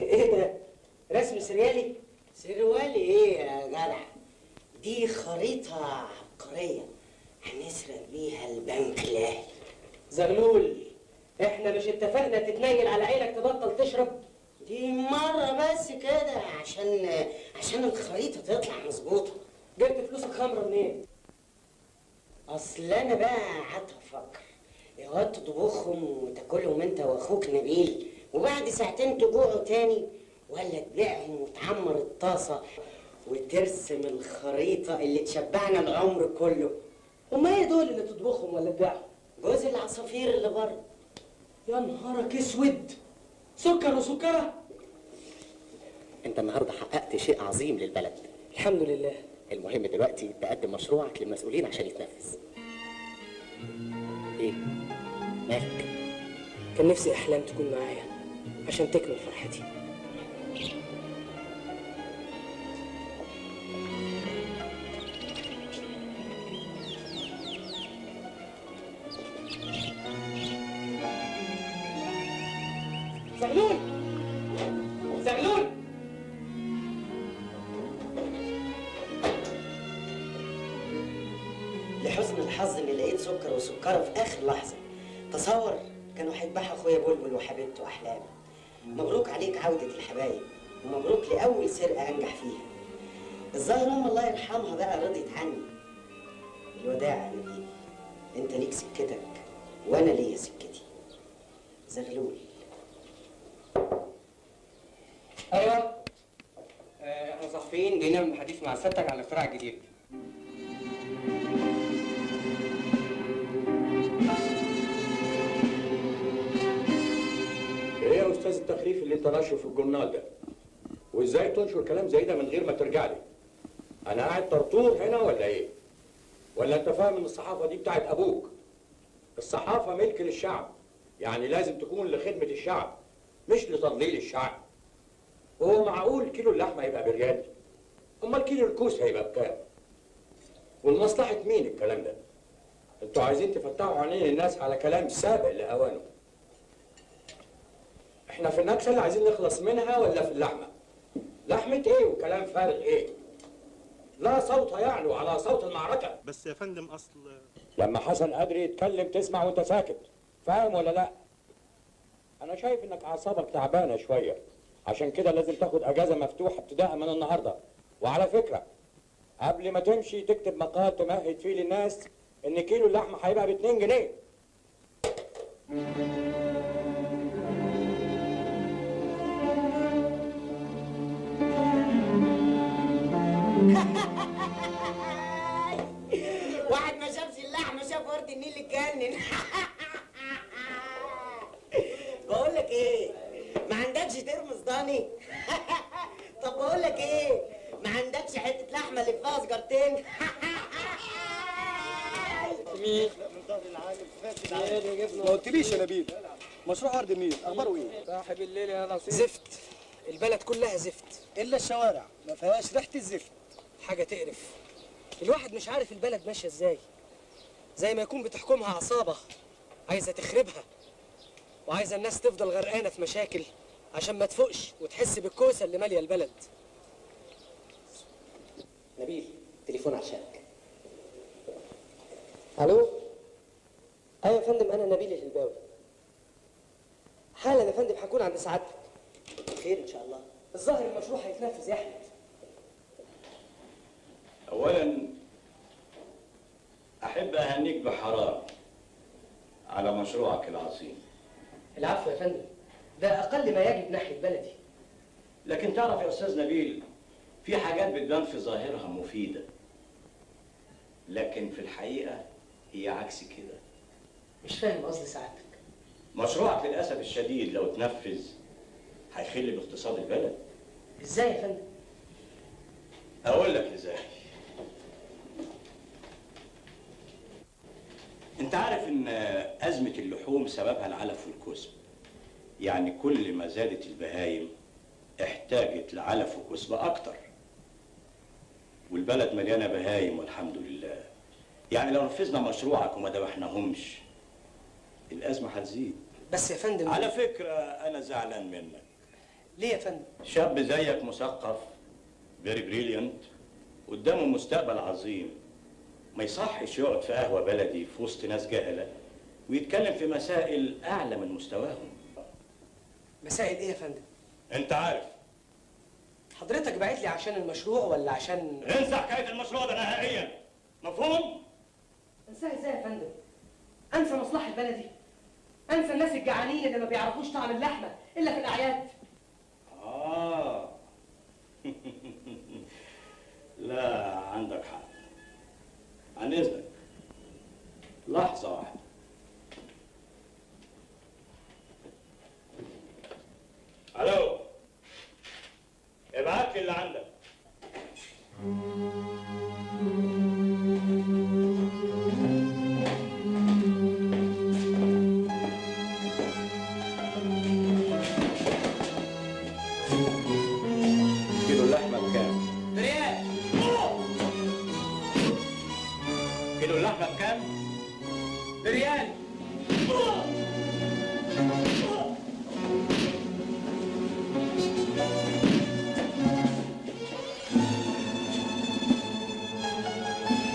Speaker 3: ايه ده؟ رسم سريالي؟
Speaker 4: سروالي ايه يا جدع؟ دي خريطة عبقرية هنسرق بيها البنك الاهلي.
Speaker 3: زغلول احنا مش اتفقنا تتنيل على عينك تبطل تشرب؟
Speaker 4: دي مرة بس كده عشان الخريطة تطلع مظبوطة.
Speaker 3: جبت فلوس الخمرة منين؟
Speaker 4: أصل أنا بقى قعدت أفكر، يا واد تطبخهم وتاكلهم أنت وأخوك نبيل وبعد ساعتين تجوعوا تاني، ولا تبيعهم وتعمر الطاسة وترسم الخريطة اللي تشبعنا العمر كله.
Speaker 3: هما ايه دول اللي تطبخهم ولا تبيعهم؟
Speaker 4: جوز العصافير اللي بره.
Speaker 3: يا نهارك اسود، سكر وسكرة.
Speaker 11: انت النهارده حققت شيء عظيم للبلد.
Speaker 3: الحمد لله.
Speaker 11: المهم دلوقتي تقدم مشروعك للمسؤولين عشان يتنفذ. ايه؟ مالك؟
Speaker 3: كان نفسي احلام تكون معايا عشان تكمل فرحتي. زغلول زغلول،
Speaker 4: لحسن الحظ اني لقيت سكر وسكرة في اخر لحظة. تصور كانوا هيذبحوا اخويا بلبل وحبيبته احلام. مبروك عليك عودة الحبايب، ومبروك لأول سرقة انجح فيها. الظاهر الله يرحمها بقى رضيت عني. الوداع يا نبيل، انت ليك سكتك وانا ليا سكتي. زغلول.
Speaker 3: ايوه، احنا صحفيين جايين نعمل حديث مع سيادتك على الاختراع الجديد.
Speaker 10: ايه يا استاذ التخريف اللي انت ناشره في الجورنال ده؟ وازاي تنشر كلام زي ده من غير ما ترجع لي؟ انا قاعد طرطور هنا ولا ايه؟ ولا انت فاهم ان الصحافه دي بتاعت ابوك؟ الصحافه ملك للشعب، يعني لازم تكون لخدمه الشعب مش لتضليل الشعب. وهو معقول كيلو اللحمه يبقى بريال؟ امال كيلو الكوس هيبقى بكام؟ ولمصلحه مين الكلام ده؟ انتوا عايزين تفتحوا عينين الناس على كلام سابق لاوانه. احنا في النكسه اللي عايزين نخلص منها ولا في اللحمه؟ لحمه ايه وكلام فارغ ايه؟ لا صوت يعلو على صوت المعركه.
Speaker 5: بس يا فندم اصل
Speaker 10: لما حسن قادر يتكلم تسمع وانت ساكت، فاهم ولا لا؟ انا شايف انك اعصابك تعبانه شويه، عشان كده لازم تاخد اجازه مفتوحه ابتداء من النهارده. وعلى فكره قبل ما تمشي تكتب مقال تمهد فيه للناس ان كيلو اللحمه هيبقى ب2 جنيه.
Speaker 4: واحد ما شافش اللحمه شاف ورد النيل اتجنن. بقول لك ايه، ما عندكش ترمس ضاني؟ طب بقول لك ايه، ما عندكش حته لحمه اللي فيها سجارتين؟
Speaker 12: مين؟ ما قلتليش يا نبيل، مشروع ورد النيل اخباره ايه؟
Speaker 3: صاحب الليل يا نصيب. زفت، البلد كلها زفت
Speaker 12: الا الشوارع ما فيهاش ريحه الزفت.
Speaker 3: حاجه تقرف. الواحد مش عارف البلد ماشيه ازاي، زي ما يكون بتحكمها عصابه عايزه تخربها، وعايزه الناس تفضل غرقانه في مشاكل عشان ما تفوقش وتحس بالكوسه اللي ماليه البلد.
Speaker 11: نبيل، تليفون عشانك.
Speaker 3: الو. ايوه يا فندم، انا نبيل الهلباوي. حالا يا فندم هكون عند سعادتك.
Speaker 4: خير ان شاء الله.
Speaker 3: الظاهر المشروع هيتنفذ يا احمد.
Speaker 10: اولا احب اهنيك بحرارة على مشروعك العظيم.
Speaker 3: العفو يا فندم، ده اقل ما يجب ناحيه بلدي.
Speaker 10: لكن تعرف يا استاذ نبيل، في حاجات بتبان في ظاهرها مفيدة، لكن في الحقيقة هي عكس كده.
Speaker 3: مش فاهم قصد سعادتك.
Speaker 10: مشروعك للأسف الشديد لو اتنفذ هيخل باقتصاد البلد.
Speaker 3: ازاي يا فندم؟
Speaker 10: أقول لك ازاي. أنت عارف إن أزمة اللحوم سببها العلف والكسب. يعني كل ما زادت البهايم احتاجت لعلف وكسب أكتر. والبلد مليانة بهايم والحمد لله. يعني لو نفذنا مشروعك وما ذبحناهمش الأزمة هتزيد.
Speaker 3: بس يا فندم،
Speaker 10: على فكرة أنا زعلان منك.
Speaker 3: ليه يا فندم؟
Speaker 10: شاب زيك مثقف فيري بريليانت قدامه مستقبل عظيم، ما يصحش يقعد في قهوة بلدي في وسط ناس جهلة ويتكلم في مسائل أعلى من مستواهم.
Speaker 3: مسائل إيه يا فندم؟
Speaker 10: انت عارف.
Speaker 3: حضرتك بعت لي عشان المشروع ولا عشان
Speaker 10: انسى حكايه المشروع ده نهائيا، مفهوم؟
Speaker 3: انساها ازاي يا فندم؟ انسى مصلحه بلدي؟ انسى الناس الجعانين اللي ما بيعرفوش طعم اللحمه الا في الاعياد؟
Speaker 10: لا عندك حق. عن اذنك لحظه واحده. الو، ابعت لي اللي عندك. كيلو اللحمه بكام؟
Speaker 3: بريال.
Speaker 10: كيلو اللحمه بكام؟
Speaker 3: بريال.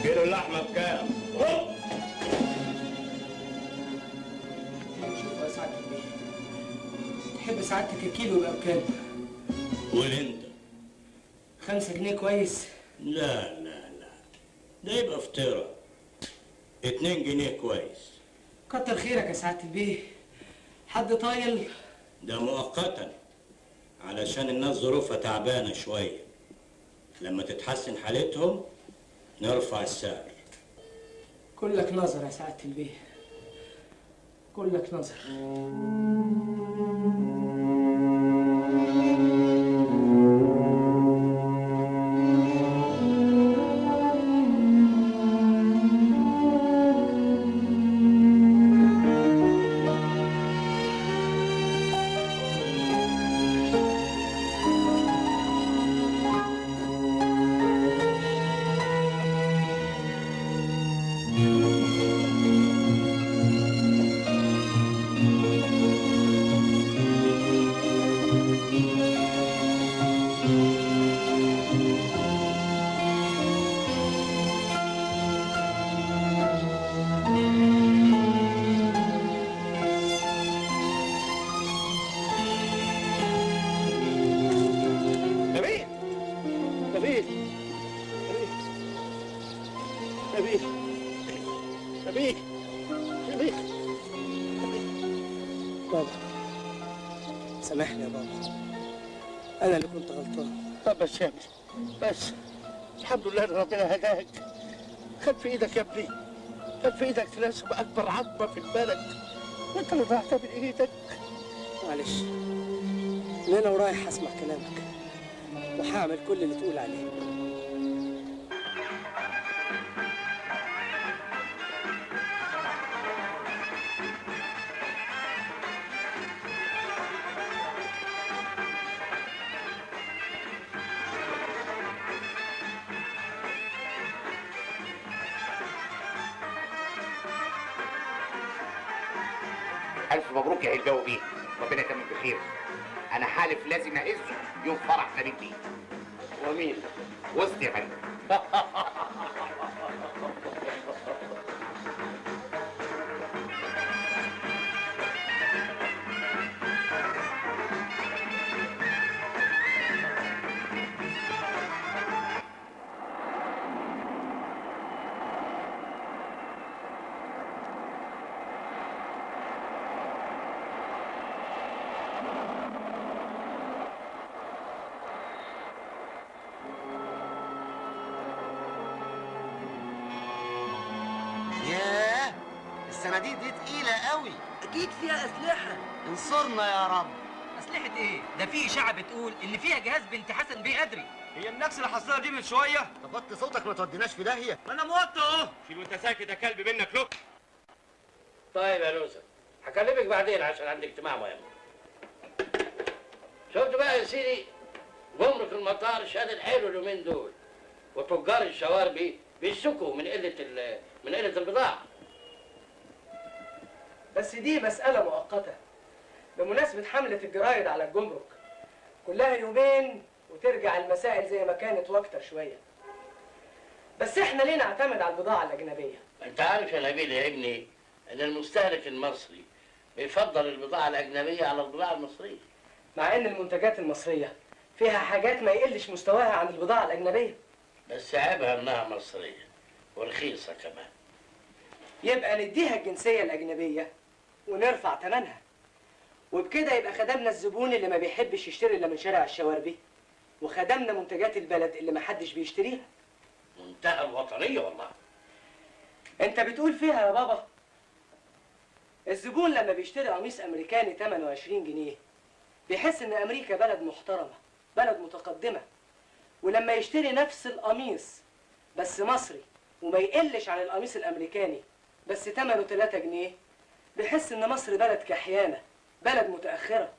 Speaker 10: كيلو اللحمه بكام؟
Speaker 3: شوف يا سعادة البيه، تحب سعادتك الكيلو يبقى بكام؟
Speaker 10: قول انت.
Speaker 3: 5 جنيه كويس؟
Speaker 10: لا ده يبقى فطيره. 2 جنيه كويس.
Speaker 3: كتر خيرك يا سعادة البيه. حد طايل؟
Speaker 10: ده مؤقتا علشان الناس ظروفها تعبانه شويه. لما تتحسن حالتهم نرفع السعر.
Speaker 3: كلك نظر يا سعادة البيه، كلك نظر. بابا سامحني يا بابا، أنا اللي كنت غلطان.
Speaker 6: طب بس يا ابني بس، الحمد لله ان ربنا هداك. خد في ايدك يا ابني، خد في ايدك تناسب اكبر عظمه في البلد، وانت اللي ضيعتها من ايدك.
Speaker 3: معلش، من هنا ورايح هسمع كلامك وهعمل كل اللي تقول عليه.
Speaker 2: ألف مبروك يا هلباوي بيه، ربنا يتمم بخير. أنا حالف لازم أعزه يوم فرح فريد بيه.
Speaker 6: ومين؟
Speaker 2: وسط يا فندم.
Speaker 1: ياه، الصناديق دي تقيلة قوي. أكيد فيها أسلحة. انصرنا يا رب.
Speaker 5: أسلحة إيه؟ ده في إشاعة بتقول إن فيها جهاز بنت حسن بيه قدري.
Speaker 1: هي النكسة اللي حصلها دي من شوية؟ طب وطي صوتك ما توديناش في داهية. ما أنا موطي أهو.
Speaker 10: شيل وأنت ساكت يا كلب منك لك.
Speaker 6: طيب يا نوسة، هكلمك بعدين عشان عندي اجتماع مهم. شفت بقى يا سيدي، جمرك المطار شادد حيله اليومين دول، وتجار الشواربي بيشتكوا من قلة البضاعة.
Speaker 3: بس دي مسألة مؤقتة بمناسبة حملة الجرايد على الجمرك، كلها يومين وترجع المسائل زي ما كانت واكتر شوية. بس احنا ليه نعتمد على البضاعة الأجنبية؟
Speaker 6: انت عارف يا نبيل يا ابني ان المستهلك المصري بيفضل البضاعة الأجنبية على البضاعة المصرية.
Speaker 3: مع ان المنتجات المصريه فيها حاجات ما يقلش مستواها عن البضاعه الاجنبيه.
Speaker 6: بس عيبها انها مصريه ورخيصه كمان.
Speaker 3: يبقى نديها الجنسيه الاجنبيه ونرفع ثمنها، وبكده يبقى خدمنا الزبون اللي ما بيحبش يشتري الا من شارع الشواربي، وخدمنا منتجات البلد اللي ما حدش بيشتريها.
Speaker 6: منتهى الوطنيه والله.
Speaker 3: انت بتقول فيها يا بابا. الزبون لما بيشتري قميص امريكاني ثمنه 20 جنيه بيحس ان امريكا بلد محترمه، بلد متقدمه. ولما يشتري نفس القميص بس مصري وما يقلش عن القميص الامريكاني بس ثمنه 3 جنيه بيحس ان مصر بلد كحيانه، بلد متاخره.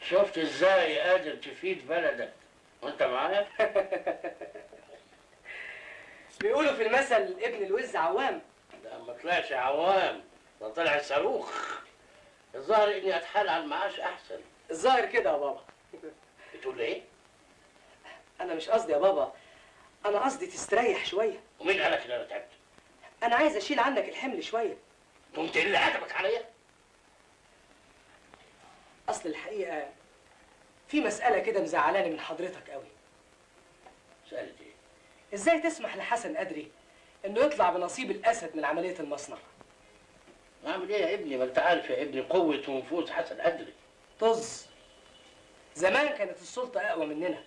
Speaker 6: شفت ازاي قادر تفيد بلدك وانت معايا؟
Speaker 3: بيقولوا في المثل ابن الوز عوام.
Speaker 6: ده ما طلعش عوام، ده طلع صاروخ. الظاهر اني اتحال على المعاش احسن.
Speaker 3: الظاهر كده يا بابا.
Speaker 6: بتقول ايه؟
Speaker 3: انا مش قصدي يا بابا، انا قصدي تستريح شويه.
Speaker 6: ومين قالك ان انا تعبت؟
Speaker 3: انا عايز اشيل عنك الحمل شويه.
Speaker 6: قمت اللي عتبك عليا؟
Speaker 3: اصل الحقيقه في مساله كده مزعلاني من حضرتك قوي.
Speaker 6: مساله ايه؟
Speaker 3: ازاي تسمح لحسن قدري انه يطلع بنصيب الاسد من عمليه المصنع؟
Speaker 6: اعمل ايه يا ابني؟ ما انت عارف يا ابني قوه ونفوذ حسن قدري.
Speaker 3: طز. زمان كانت السلطه اقوى مننا،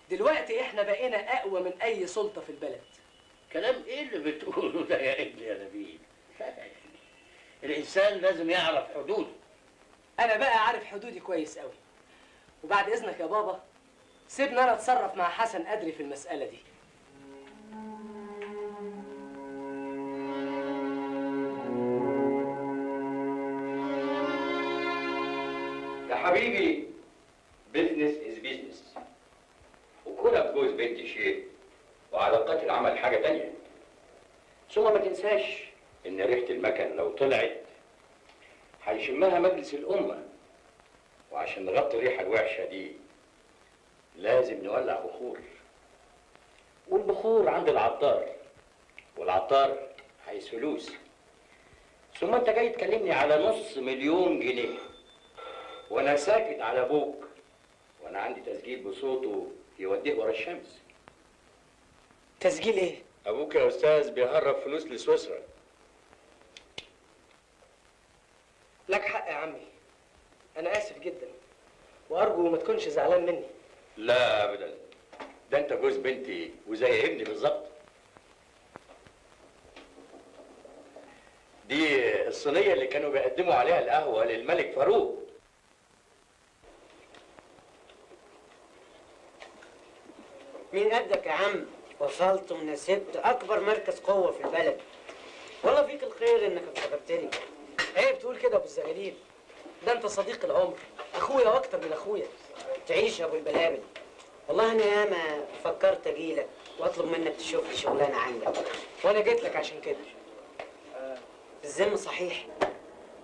Speaker 3: دلوقتي احنا بقينا اقوى من اي سلطه في البلد.
Speaker 6: كلام ايه اللي بتقوله ده يا ابني يا نبيل؟ الانسان لازم يعرف حدوده.
Speaker 3: انا بقى عارف حدودي كويس قوي، وبعد اذنك يا بابا سيبني انا اتصرف مع حسن قدري في المساله دي.
Speaker 10: يا حبيبي، بيزنس از بيزنس، وكونك جوز بنت شيء وعلاقات العمل حاجه تانية. ثم ما تنساش ان ريحه المكن لو طلعت هيشمها مجلس الامه، وعشان نغطي الريحه الوحشه دي لازم نولع بخور، والبخور عند العطار، والعطار عايز فلوس. ثم انت جاي تكلمني على $500,000 جنيه وانا ساكت على ابوك، وانا عندي تسجيل بصوته يوديه ورا الشمس.
Speaker 3: تسجيل ايه؟
Speaker 10: ابوك يا استاذ بيهرب فلوس لسويسرا.
Speaker 3: لك حق يا عمي، انا اسف جدا وارجو ما تكونش زعلان مني.
Speaker 10: لا ابدا، ده انت جوز بنتي وزي ابني بالظبط. دي الصينيه اللي كانوا بيقدموا عليها القهوه للملك فاروق.
Speaker 4: مين قدك يا عم؟ وصلت ونسبت اكبر مركز قوه في البلد. والله فيك الخير انك افتكرتني.
Speaker 3: عيب تقول كده يا ابو الزغاليل، ده انت صديق العمر، اخويا واكتر من اخويا.
Speaker 4: تعيش يا ابو البلابل. والله انا ياما فكرت اجيلك واطلب منك تشوف لي شغلانه عندك،
Speaker 3: وانا جيت لك عشان كده.
Speaker 4: الذم صحيح.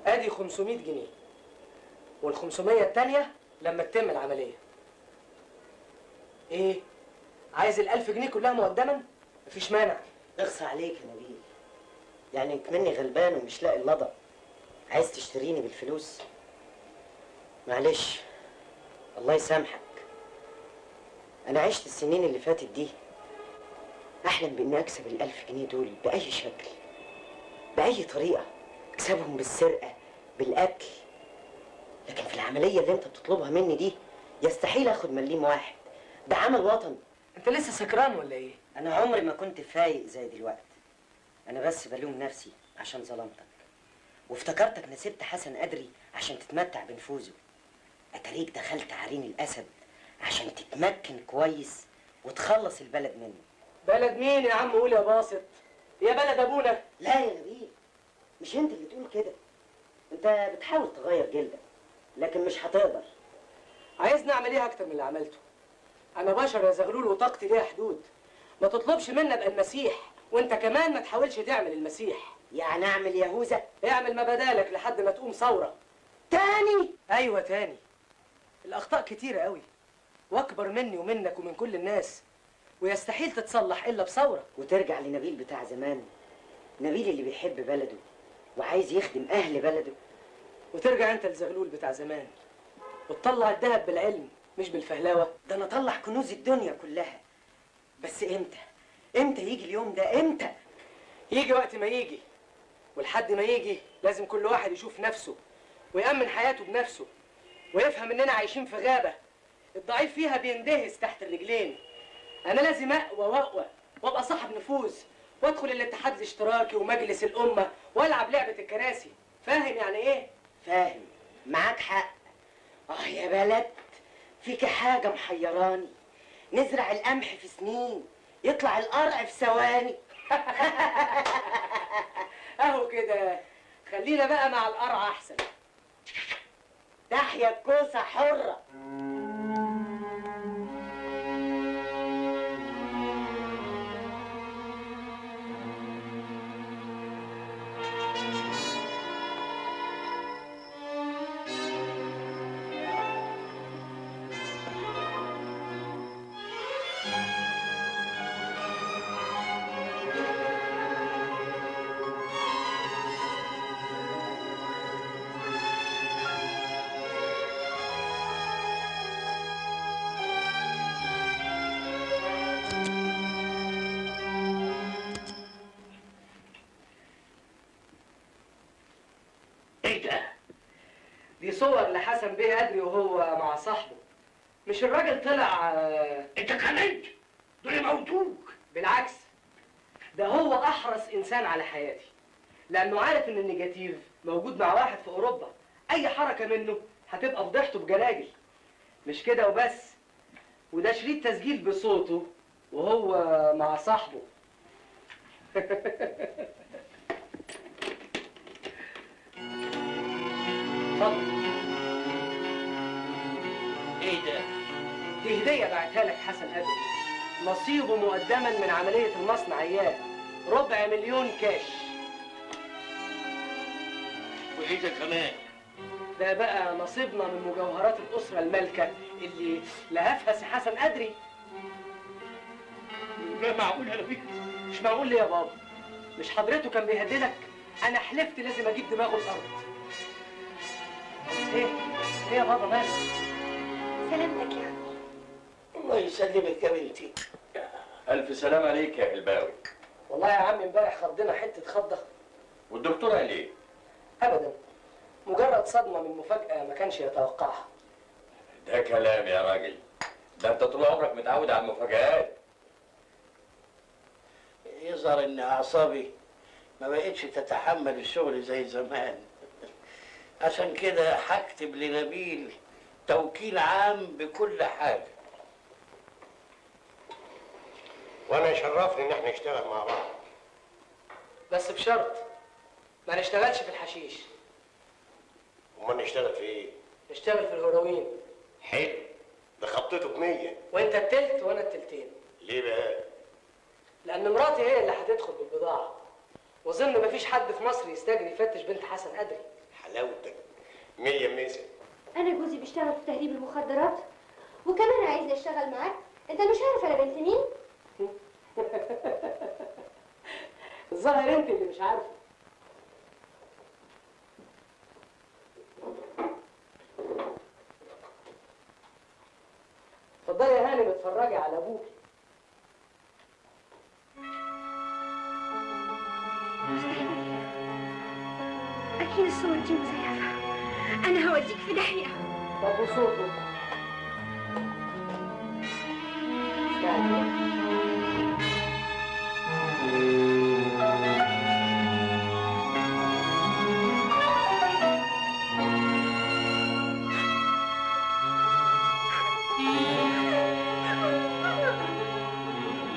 Speaker 3: ادي 500 جنيه وال 500 التانية لما تتم العمليه. ايه؟ عايز ال1000 جنيه كلها مقدما؟ مفيش مانع.
Speaker 4: اخصى عليك يا نبيل، يعني كمني غلبان ومش لاقي اللضا عايز تشتريني بالفلوس؟ معلش الله يسامحك. انا عشت السنين اللي فاتت دي احلم باني اكسب ال1000 جنيه دول باي شكل، باي طريقه، اكسبهم بالسرقه، بالاكل. لكن في العمليه اللي انت بتطلبها مني دي يستحيل اخد مليم واحد، ده عمل وطني.
Speaker 3: انت لسه سكران ولا ايه؟
Speaker 4: انا عمري ما كنت فايق زي دلوقتي. انا بس بلوم نفسي عشان ظلمتك وافتكرتك نسبت حسن قدري عشان تتمتع بنفوذه. اتاريك دخلت عرين الاسد عشان تتمكن كويس وتخلص البلد منه.
Speaker 3: بلد مين يا عم؟ قول يا باسط. يا بلد ابونا.
Speaker 4: لا يا نبيل، مش انت اللي تقول كده. انت بتحاول تغير جلدك لكن مش هتقدر.
Speaker 3: عايزني اعمل ايه اكتر من اللي عملته؟ انا بشر يا زغلول وطاقتي ليها حدود. ما تطلبش مني ابقى المسيح، وانت كمان ما تحاولش تعمل المسيح.
Speaker 4: يعني اعمل يهوذا؟
Speaker 3: اعمل ما بدالك لحد ما تقوم ثوره
Speaker 4: تاني.
Speaker 3: ايوه تاني. الاخطاء كتيره قوي واكبر مني ومنك ومن كل الناس، ويستحيل تتصلح الا بثوره.
Speaker 4: وترجع لنبيل بتاع زمان، نبيل اللي بيحب بلده وعايز يخدم اهل بلده.
Speaker 3: وترجع انت لزغلول بتاع زمان وتطلع الذهب بالعلم مش بالفهلاوه.
Speaker 4: ده انا اطلع كنوز الدنيا كلها. بس امتى يجي اليوم ده؟ امتى؟
Speaker 3: يجي وقت ما يجي، ولحد ما يجي لازم كل واحد يشوف نفسه ويأمن حياته بنفسه، ويفهم اننا عايشين في غابه الضعيف فيها بيندهس تحت الرجلين. انا لازم اقوى وابقى صاحب نفوذ، وادخل الاتحاد الاشتراكي ومجلس الامه والعب لعبه الكراسي. فاهم يعني ايه؟
Speaker 4: فاهم، معاك حق. يا بلد، فيك حاجه محيراني. نزرع القمح في سنين يطلع القرع في ثواني.
Speaker 3: اهو كده، خلينا بقى مع القرع احسن.
Speaker 4: تحيا الكوسه حره.
Speaker 3: دي صور لحسن بيه أدري وهو مع صاحبه. مش الراجل طلع
Speaker 6: انت كمان دول يموتوك.
Speaker 3: بالعكس، ده هو احرص انسان على حياتي، لانه عارف ان النيجاتيف موجود مع واحد في اوروبا، اي حركه منه هتبقى فضيحته بجلاجل. مش كده وبس، وده شريط تسجيل بصوته وهو مع صاحبه. اتفضل.
Speaker 6: ايه ده؟
Speaker 3: دي هديه بعتها لك حسن أدري، نصيبه مقدما من عمليه المصنع اياه، 250,000 كاش.
Speaker 6: وايه كمان؟
Speaker 3: ده بقى نصيبنا من مجوهرات الاسره المالكه اللي لهفها سي حسن أدري.
Speaker 6: لا معقول يا رفيق؟
Speaker 3: مش معقول ليه يا بابا؟ مش حضرته كان بيهددك؟ انا حلفت لازم اجيب دماغه الارض. ايه يا بابا مالك؟
Speaker 18: سلامتك يا عمي.
Speaker 6: الله يسلمك يا بنتي.
Speaker 10: ألف سلام عليك يا هلباوي.
Speaker 3: والله يا عمي امبارح خضنا حته خضه.
Speaker 10: والدكتور قال ايه؟
Speaker 3: ابدا، مجرد صدمه من مفاجاه ما كانش يتوقعها.
Speaker 10: ده كلام يا راجل، ده انت طول عمرك متعود على المفاجآت.
Speaker 6: يظهر ان اعصابي ما بقتش تتحمل الشغل زي زمان. عشان كده هكتب لنبيل توكيل عام بكل حاجه.
Speaker 14: وانا يشرفني ان احنا نشتغل مع بعض،
Speaker 3: بس بشرط ما نشتغلش في الحشيش.
Speaker 14: امال نشتغل في ايه؟
Speaker 3: نشتغل في الهيروين.
Speaker 14: حلو، ده خطته ب100.
Speaker 3: وانت التلت وانا التلتين.
Speaker 14: ليه بقى؟
Speaker 3: لان مراتي هي اللي هتدخل بالبضاعه، واظن مفيش حد في مصر يستجري يفتش بنت حسن أدري.
Speaker 14: حلاوتك 100 مثل.
Speaker 18: انا جوزي بيشتغل في تهريب المخدرات، وكمان عايزني اشتغل معاك. انت مش عارف انا بنت مين؟
Speaker 3: الظاهر انت اللي مش عارفه. اتفضلي يا هانم اتفرجي على ابوك.
Speaker 18: اكيد الصور دي مزيفه. انا هوديك في داهيه.
Speaker 3: طب وصوته؟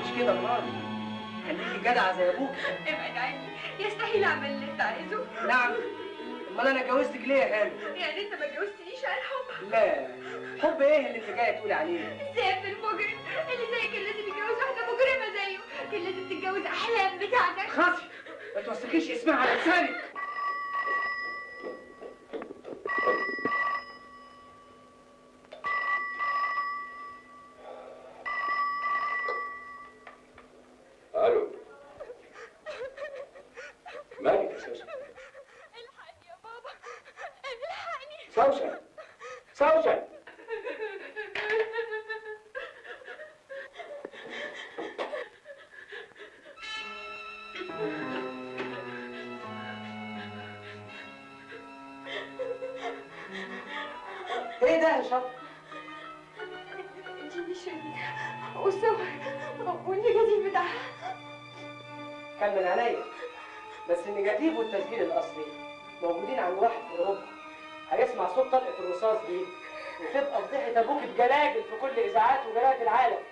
Speaker 3: مش كده مراتي، خليكي جدعه زي ابوك.
Speaker 18: ابعد عني، يستحيل اعمل اللي انت عايزه.
Speaker 3: نعم، امال انا اتجوزتك ليه يا هانم؟
Speaker 18: يعني انت ما اتجوزتنيش عن حب؟
Speaker 3: لا، حب ايه اللي انت جايه تقولي عليه؟
Speaker 18: زي المجرم اللي زي كان لازم يتجوز واحده مجرمه زيه، كان لازم تتجوز احلام بتاعتك.
Speaker 3: خافي، ما توسخيش اسمها على لسانك.
Speaker 10: الو، مالك يا سوسن؟
Speaker 18: الحقني يا بابا، الحقني.
Speaker 10: سوسن، سوسن،
Speaker 3: والله شاطر.
Speaker 18: اديني شريط والصور والنيجاتيف بتاعها.
Speaker 3: كان من عينيا، بس النيجاتيف والتسجيل الاصلي موجودين عند واحد في اوروبا. هيسمع صوت طلقه الرصاص دي وتبقى فضيحه ابوك بجلاجل في كل اذاعات وجرايد العالم.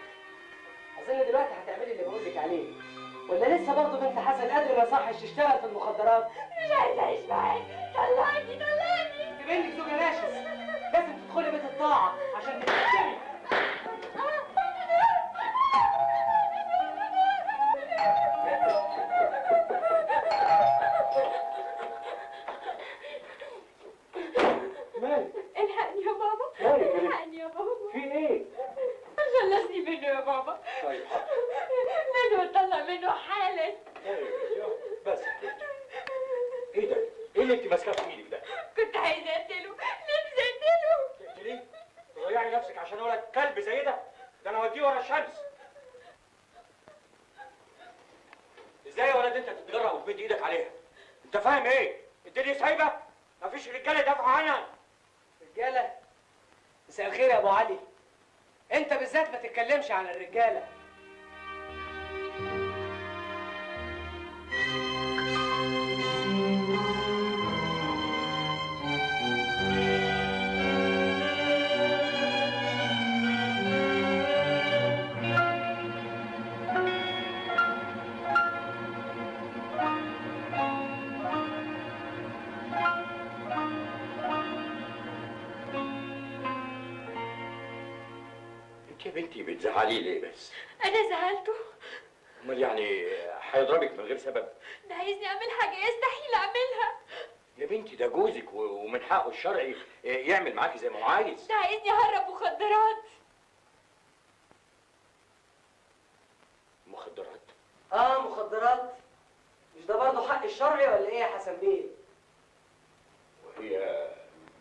Speaker 3: اظن دلوقتي هتعملي اللي بقول لك عليه، ولا لسه برضه بنت حسن قادر ما يصحش تشتغل في المخدرات؟
Speaker 18: مش عايزه اعيش معاك، طلعني طلعني.
Speaker 3: انت بنتك زوجة ناشز، لازم تدخلي بيت الطاعه عشان تتحكمي. مالك؟
Speaker 18: الحقني يا بابا.
Speaker 3: مالك؟
Speaker 18: الحقني يا بابا.
Speaker 3: في ايه؟
Speaker 18: خلصني منه يا بابا.
Speaker 3: طيب
Speaker 18: منه اتطلع منه حالا.
Speaker 10: بس ايه ده؟ ايه اللي انت ماسكاه في ايدك ده؟
Speaker 18: كنت عايزه اقتله، نفسي اقتله.
Speaker 10: تقتليه؟ تضيعي نفسك عشان ولد كلب زي ده؟ ده انا اوديه ورا الشمس. ازاي يا ولد انت تتجرأ وتمد ايدك عليها؟ انت فاهم ايه؟ الدنيا سايبه؟ مفيش رجاله يدافعوا عنها.
Speaker 3: رجاله؟ مساء الخير يا ابو علي. انت بالذات ما تتكلمش عن الرجاله.
Speaker 10: يا بنتي بتزعليه ليه بس؟
Speaker 18: انا زعلته.
Speaker 10: امال يعني هيضربك من غير سبب؟
Speaker 18: ده عايزني اعمل حاجه يستحيل اعملها.
Speaker 10: يا بنتي ده جوزك ومن حقه الشرعي يعمل معاكي زي ما هو عايز.
Speaker 18: ده عايزني اهرب مخدرات.
Speaker 10: مخدرات؟
Speaker 3: مخدرات؟ مش ده برضه حق الشرعي ولا ايه يا حسن بيه؟
Speaker 10: وهي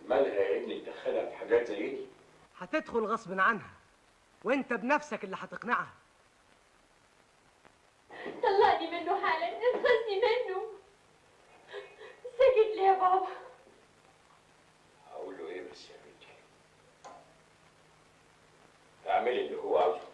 Speaker 10: مالها يا ابني تدخلها في حاجات زي دي؟
Speaker 3: هتدخل غصب عنها، وانت بنفسك اللي هتقنعها.
Speaker 18: طلعني منه حالا، انقذني منه. سكت ليه يا بابا؟
Speaker 10: اقول له ايه بس يا بنتي؟ اعملي اللي هو عاوزه.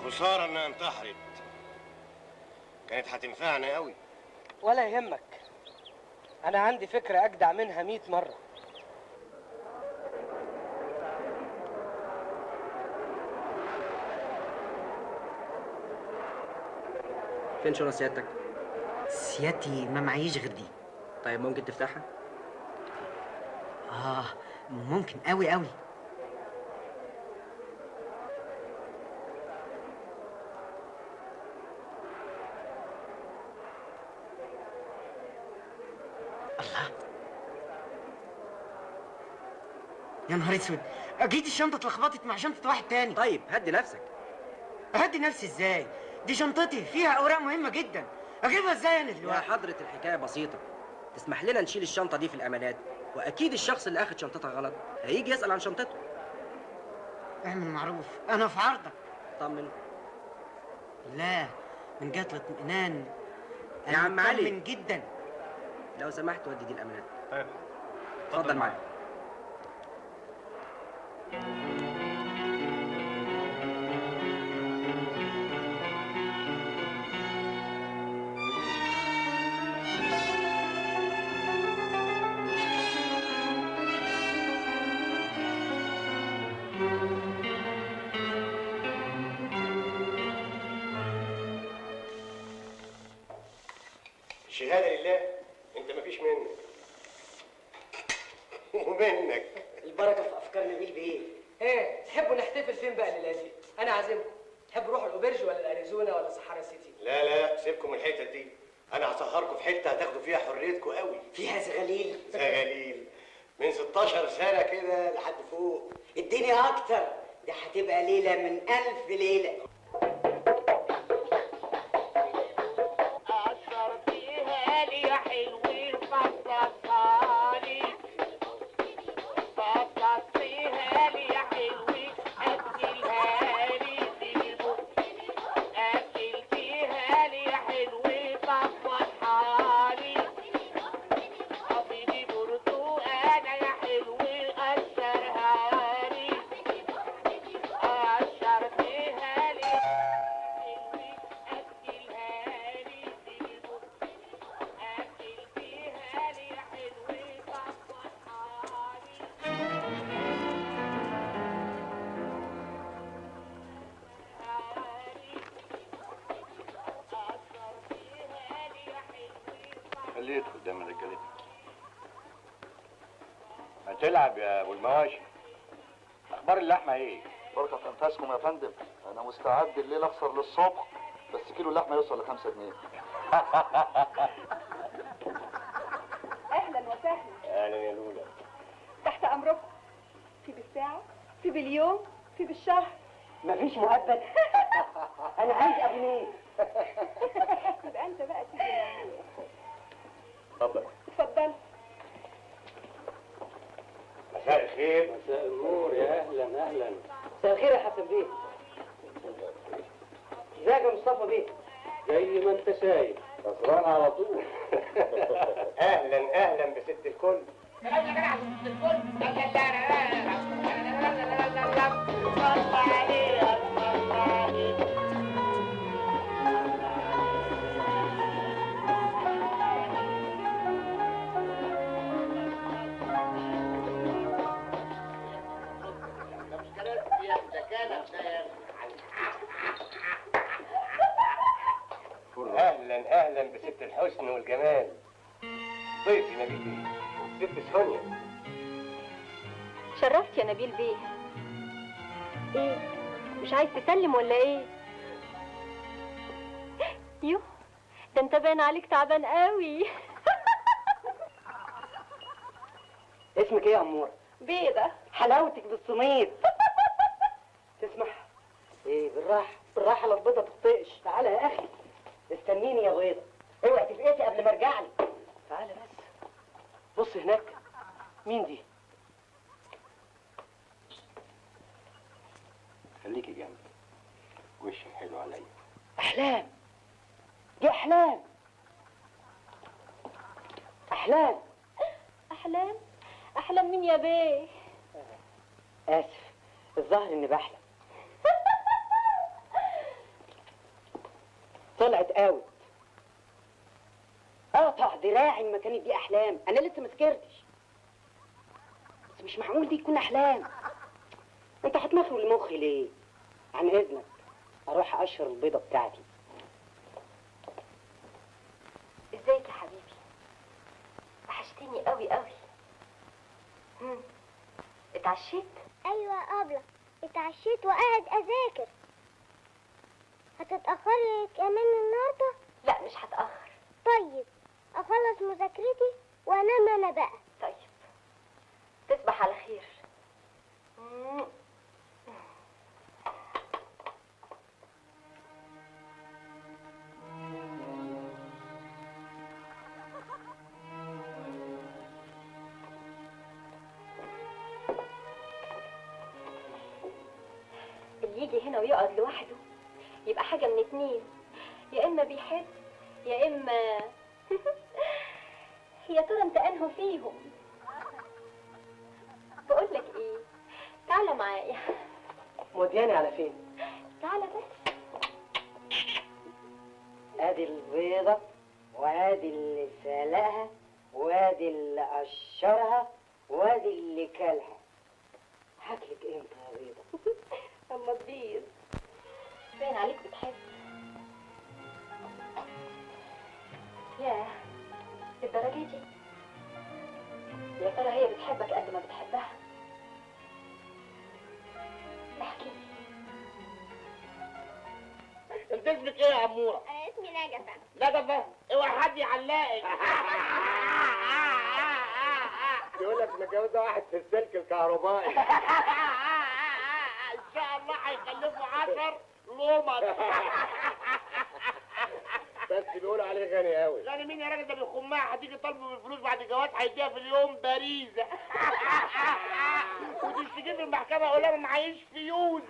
Speaker 14: خسارة انها انتحرت، كانت هتنفعنا قوي.
Speaker 3: ولا يهمك، انا عندي فكره اجدع منها 100 مره.
Speaker 5: فين شنطة سيادتك؟
Speaker 4: سيادتي ما معيش غير دي.
Speaker 5: طيب ممكن تفتحها؟
Speaker 4: ممكن قوي قوي. الله، يا نهار اسود، اكيد الشنطه اتلخبطت مع شنطه واحد تاني.
Speaker 5: طيب هدي نفسك.
Speaker 4: اهدي نفسي ازاي؟ دي شنطتي فيها اوراق مهمه جدا، اجيبها ازاي انا
Speaker 5: يا
Speaker 4: دلوقتي؟
Speaker 5: حضرة الحكاية بسيطة، تسمح لنا نشيل الشنطة دي في الأمانات، وأكيد الشخص اللي أخد شنطتها غلط هيجي يسأل عن شنطته.
Speaker 4: اعمل معروف، انا في عرضك.
Speaker 5: طمن.
Speaker 4: لا، من جهة الاطمئنان
Speaker 5: يا عم علي،
Speaker 4: مطمن جدا.
Speaker 5: لو سمحت ودي دي الأمانات.
Speaker 14: طيب
Speaker 5: اتفضل معايا.
Speaker 14: الشهادة لله، انت مفيش منك ومنك.
Speaker 3: البركه في افكار نبيل بيه. ايه تحبوا نحتفل فين بقى الليله دي؟ انا عازمكم. تحبوا نروحوا الاوبرج ولا الاريزونا ولا صحارى سيتي؟
Speaker 14: لا سيبكم الحتت دي، انا هسهركم في حته هتاخدوا فيها حريتكم قوي.
Speaker 4: فيها زغاليل.
Speaker 14: زغاليل من 16 سنه كده لحد فوق.
Speaker 4: اديني اكتر، دي هتبقى ليلة من 1000 ليلة.
Speaker 16: قشرتيها لي يا حلوين فصصها لي، فصصتيها لي يا حلوين أكلها لي بالبق، أكلتيها لي يا حلوين فصصها لي، أبيض برتقانة يا حلوين قشرها لي، قشرتيها لي حلوين أكلها لي بالبق، أكلتيها لي يا حلوين فصصها لي.
Speaker 14: خليه يدخل قدام الرجاله. ما تلعب يا ابو المواشي. اخبار اللحمه ايه؟
Speaker 17: بركة انفاسكم يا فندم، انا مستعد الليله افطر للصبح، بس كيلو اللحمه يوصل ل5 جنيه.
Speaker 22: اهلا وسهلا.
Speaker 14: اهلا يا لولا.
Speaker 22: تحت امركم. في بالساعه، في باليوم، في بالشهر.
Speaker 4: مفيش مؤبد. انا عايز ابنيه.
Speaker 22: يبقى انت بقى تيجي معايا.
Speaker 14: اتفضل.
Speaker 22: اتفضل.
Speaker 14: مساء الخير.
Speaker 15: مساء النور، يا اهلا اهلا.
Speaker 4: مساء الخير يا حسن بيه. ازيك يا مصطفى بيه؟
Speaker 15: زي ما انت شايف
Speaker 14: خسران على طول. اهلا اهلا بست الكل. اهلا اهلا بست الحسن والجمال. ضيفي نبيل بيه، ست سونيا.
Speaker 18: شرفت يا نبيل بيه. ايه مش عايز تسلم ولا ايه؟ يوه ده انت باين عليك تعبان قوي.
Speaker 4: اسمك ايه يا اموره؟
Speaker 18: بيضة.
Speaker 4: حلاوتك بالصميت. تسمح؟ ايه بالراحه بالراحه، لا البيضه تطقش. تعالى يا اخي، استنيني يا بيضه، اوعي تفقسي قبل ما ارجع لك. تعالى بس، بص هناك. مين دي؟
Speaker 14: خليكي جنبي، وشك حلو عليا.
Speaker 4: احلام. دي احلام. احلام.
Speaker 18: احلام؟ احلام مين يا بيه؟
Speaker 4: اسف، الظاهر اني بحلم. طلعت اوت. اقطع دراعي ما كانت دي احلام. انا لسه ما سكرتش، بس مش معقول دي تكون احلام. انت هتمخرج لمخي ليه؟ عن اذنك اروح اقشر البيضه بتاعتي.
Speaker 18: ازيك يا حبيبي؟ وحشتني قوي قوي. اتعشيت؟
Speaker 19: ايوه يا ابله، اتعشيت وقاعد اذاكر. هتتاخري كمان النهارده؟
Speaker 18: لا مش هتاخر.
Speaker 19: طيب اخلص مذاكرتي وانام انا بقى.
Speaker 18: طيب تصبح على خير. اللي يجي هنا ويقعد لوحده يبقى حاجة من اتنين، يا إما بيحب يا إما يا ترى انت انهو فيهم؟ بقول لك ايه، تعالى معايا.
Speaker 4: مودياني على فين؟
Speaker 18: تعالى بس.
Speaker 4: ادي البيضة، وادي اللي سلقها، وادي اللي قشرها، وادي اللي كلها. هاكلك امتى يا بيضة؟
Speaker 18: اما تبيض باين عليك بتحب. ياه الدرجة دي؟ يا ترى هي بتحبك قد ما بتحبها؟ احكي لي.
Speaker 2: انت اسمك ايه يا عموره؟
Speaker 19: انا اسمي نجفة.
Speaker 2: نجفة؟ اوعى حد يعلقك.
Speaker 14: يقول لك متجوزه واحد في السلك الكهربائي.
Speaker 2: هيكلفوا 10 لومر.
Speaker 17: بس بيقولوا عليه غني قوي.
Speaker 2: غني مين يا راجل؟ ده بيخمها، هتيجي طالبه بالفلوس بعد الجواز هيديها في اليوم باريزه. وتشتكي في المحكمه يقول لها ما معيش فيوز.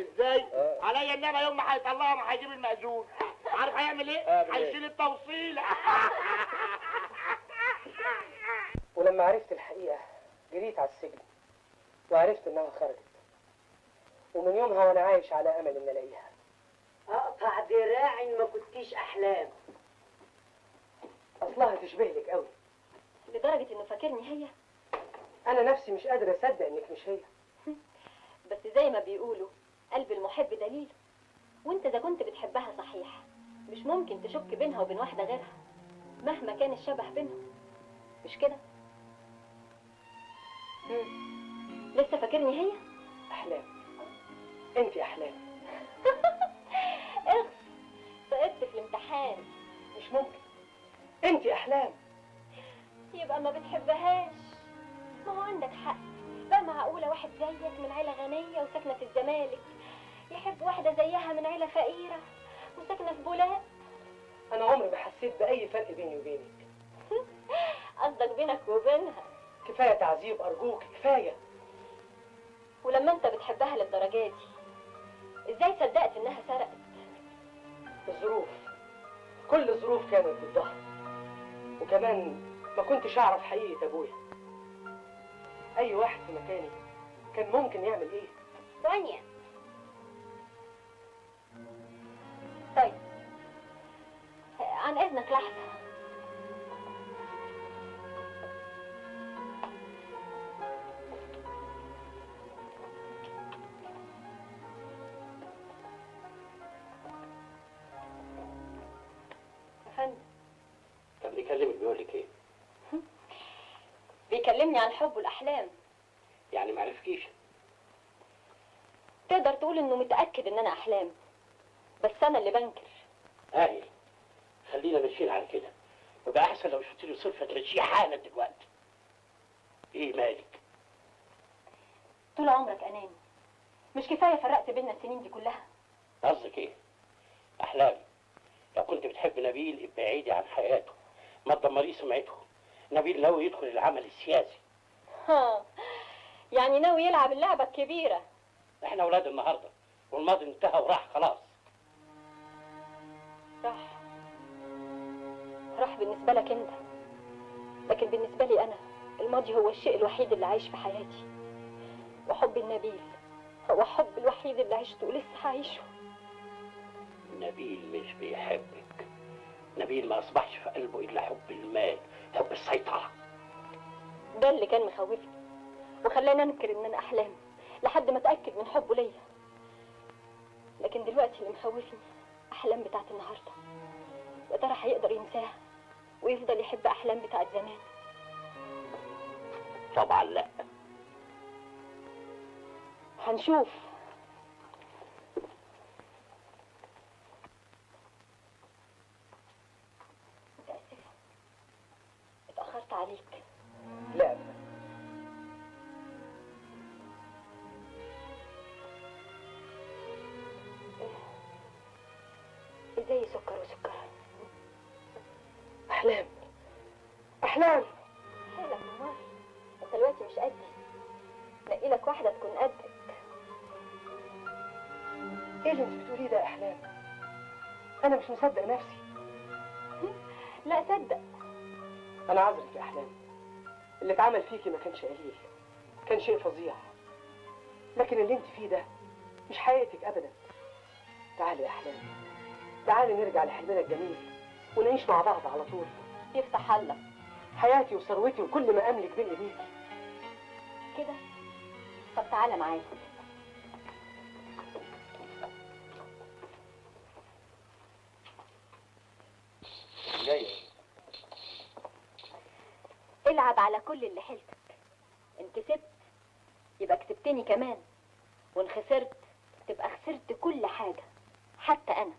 Speaker 2: ازاي؟ عليا انما يوم ما هيطلعها ما هيجيب المأذون. عارف هيعمل ايه؟ هيشيل التوصيله.
Speaker 3: ولما عرفت الحقيقة جريت على السجن وعرفت انها خرجت، ومن يومها وانا عايش على امل ان الاقيها.
Speaker 4: اقطع دراعي ما كنتيش احلام.
Speaker 3: اصلها تشبه لك قوي
Speaker 13: لدرجة انه فاكرني هي.
Speaker 3: انا نفسي مش قادر اصدق انك مش هي.
Speaker 13: بس زي ما بيقولوا قلب المحب دليل، وانت اذا كنت بتحبها صحيح مش ممكن تشك بينها وبين واحدة غيرها مهما كان الشبه بينهم، مش كده؟ لسه فاكرني هي؟
Speaker 3: احلام، انت احلام.
Speaker 13: اخس، سقطت في الامتحان.
Speaker 3: مش ممكن، انت احلام.
Speaker 13: يبقى ما بتحبهاش. ما هو عندك حق، بقى معقولة واحد زيك من عيلة غنية وساكنة في الزمالك يحب واحدة زيها من عيلة فقيرة وساكنة في بولاق؟
Speaker 3: انا عمري ما حسيت باي فرق بيني وبينك.
Speaker 13: قصدك بينك وبينها؟
Speaker 3: كفايه تعذيب ارجوك، كفايه.
Speaker 13: ولما انت بتحبها للدرجة دي ازاي صدقت انها سرقت؟
Speaker 3: الظروف، كل الظروف كانت ضدها، وكمان ما كنتش اعرف حقيقة ابويا. اي واحد في مكاني كان ممكن يعمل ايه؟
Speaker 13: ثانية. طيب عن اذنك لحظة.
Speaker 6: كان بيكلمك بيقول لك ايه؟
Speaker 13: بيكلمني عن الحب والاحلام.
Speaker 6: يعني ما عرفكيش؟
Speaker 13: تقدر تقول انه متاكد ان انا احلام، بس انا اللي بنكر.
Speaker 6: هاي خلينا ماشيين على كده، يبقى احسن لو شفت له صرفه تمشيه حالا دلوقتي. ايه مالك؟
Speaker 13: طول عمرك اناني، مش كفايه فرقت بينا السنين دي كلها؟
Speaker 6: قصدك ايه؟ احلام، لو كنت بتحب نبيل ابقى بعيدي عن حياته، ما تدمريه سمعته. نبيل ناوي يدخل العمل السياسي.
Speaker 13: ها، يعني ناوي يلعب اللعبه الكبيره.
Speaker 6: احنا اولاد النهارده والماضي انتهى وراح خلاص.
Speaker 13: راح بالنسبه لك انت، لكن بالنسبه لي انا الماضي هو الشيء الوحيد اللي عايش في حياتي، وحب النبيل هو الحب الوحيد اللي عشته ولسه هعيشه.
Speaker 6: نبيل مش بيحبك، نبيل ما اصبحش في قلبه الا حب المال، حب السيطره.
Speaker 13: ده اللي كان مخوفني وخلاني انكر ان انا احلام لحد ما اتاكد من حبه ليا. لكن دلوقتي اللي مخوفني احلام بتاعت النهارده. يا ترى هيقدر ينساها ويفضل يحب احلام بتاعت زمان؟
Speaker 6: طبعا لا.
Speaker 13: هنشوف. متأسفة اتأخرت عليك.
Speaker 3: لا
Speaker 13: ازاي سكر وسكر؟
Speaker 3: احلام، احلام.
Speaker 13: حالك امال، انت دلوقتي مش قدي، نقي لك واحده تكون قدك.
Speaker 3: ايه اللي انت بتقوليه ده يا احلام؟ انا مش مصدق نفسي.
Speaker 13: لا صدق.
Speaker 3: انا عذرك يا احلام، اللي اتعمل فيكي ما كانش قليل، كان شيء فظيع، لكن اللي انت فيه ده مش حقيقتك ابدا. تعالي يا احلام، تعالي نرجع لحلمنا الجميل ونعيش مع بعض على طول.
Speaker 13: يفتح الله.
Speaker 3: حياتي وثروتي وكل ما املك بين ايديكي.
Speaker 13: كده؟ طب تعالى معايا.
Speaker 6: جاي.
Speaker 13: العب على كل اللي حيلتك. ان كسبت يبقى كسبتني كمان، وان خسرت تبقى خسرت كل حاجة حتى انا.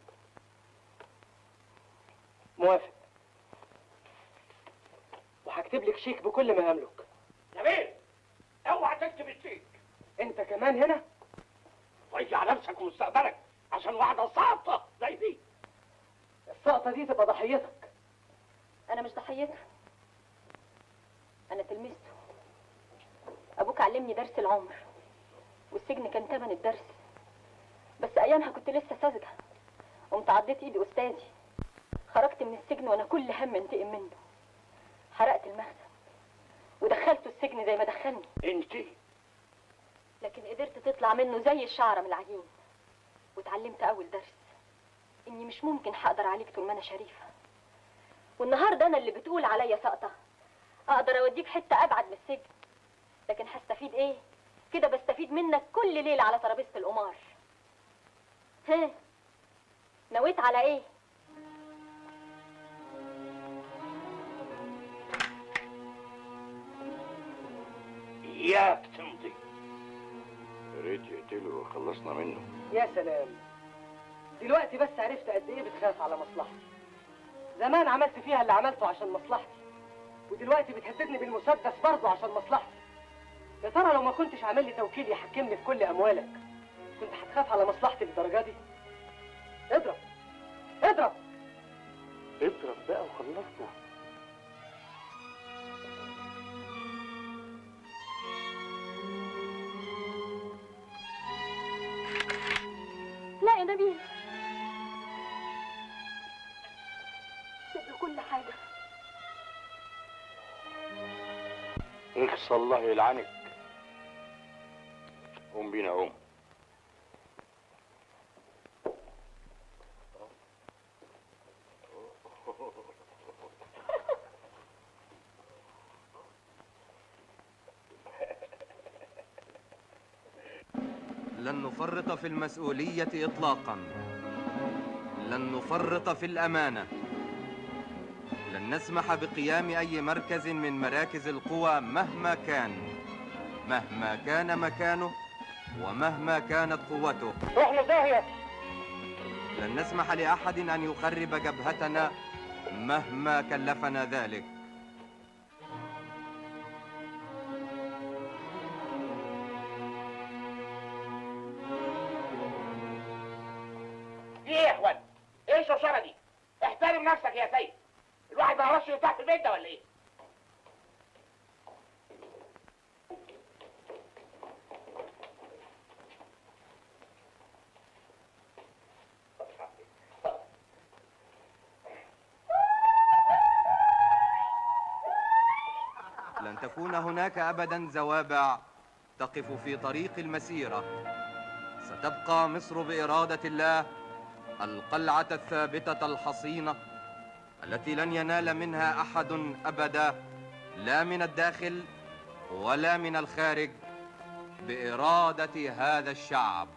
Speaker 3: موافق، وهكتب لك شيك بكل ما املك.
Speaker 6: نبيل اوعى تكتب الشيك.
Speaker 3: كمان هنا؟
Speaker 6: ضيع نفسك ومستقبلك عشان واحده ساقطه زي دي.
Speaker 3: السقطة دي تبقى ضحيتك.
Speaker 13: انا مش ضحيتها، انا تلميذته. ابوك علمني درس العمر، والسجن كان تمن الدرس. بس ايامها كنت لسه ساذجه، قمت عضيت ايدي استاذي. خرجت من السجن وانا كل هم انتقم منه. حرقت المخزن ودخلته السجن زي ما دخلني.
Speaker 6: انت؟
Speaker 13: لكن قدرت تطلع منه زي الشعره من العجين. واتعلمت اول درس اني مش ممكن هقدر عليك طول ما انا شريفه. والنهارده انا اللي بتقول عليا ساقطه اقدر اوديك حته ابعد من السجن. لكن هستفيد ايه؟ كده بستفيد منك كل ليله على ترابيزه القمار. ها نويت على ايه؟
Speaker 6: اياك تمضي.
Speaker 10: يا ريت يقتله وخلصنا منه.
Speaker 3: يا سلام، دلوقتي بس عرفت قد ايه بتخاف على مصلحتي. زمان عملت فيها اللي عملته عشان مصلحتي، ودلوقتي بتهددني بالمسدس برضه عشان مصلحتي. يا ترى لو ما كنتش عامل لي توكيل يحكمني في كل اموالك كنت هتخاف على مصلحتي للدرجه دي؟ اضرب اضرب
Speaker 6: اضرب بقى وخلصنا.
Speaker 13: لا يا نبيل، سيب له كل حاجه.
Speaker 10: اخص الله يلعنك. قوم بينا قوم.
Speaker 20: لن نفرط في المسؤولية إطلاقاً. لن نفرط في الأمانة. لن نسمح بقيام أي مركز من مراكز القوى مهما كان مكانه ومهما كانت قوته.
Speaker 3: احنا داهية.
Speaker 20: لن نسمح لأحد أن يخرب جبهتنا مهما كلفنا ذلك.
Speaker 2: ايه يا اخوان؟ ايه الشوشره دي؟ احترم نفسك يا سيد. الواحد ما يعرفش يفتح في البيت ده ولا ايه؟
Speaker 20: لن تكون هناك أبداً زوابع تقف في طريق المسيرة. ستبقى مصر بإرادة الله القلعة الثابتة الحصينة التي لن ينال منها أحد أبدا، لا من الداخل ولا من الخارج، بإرادة هذا الشعب.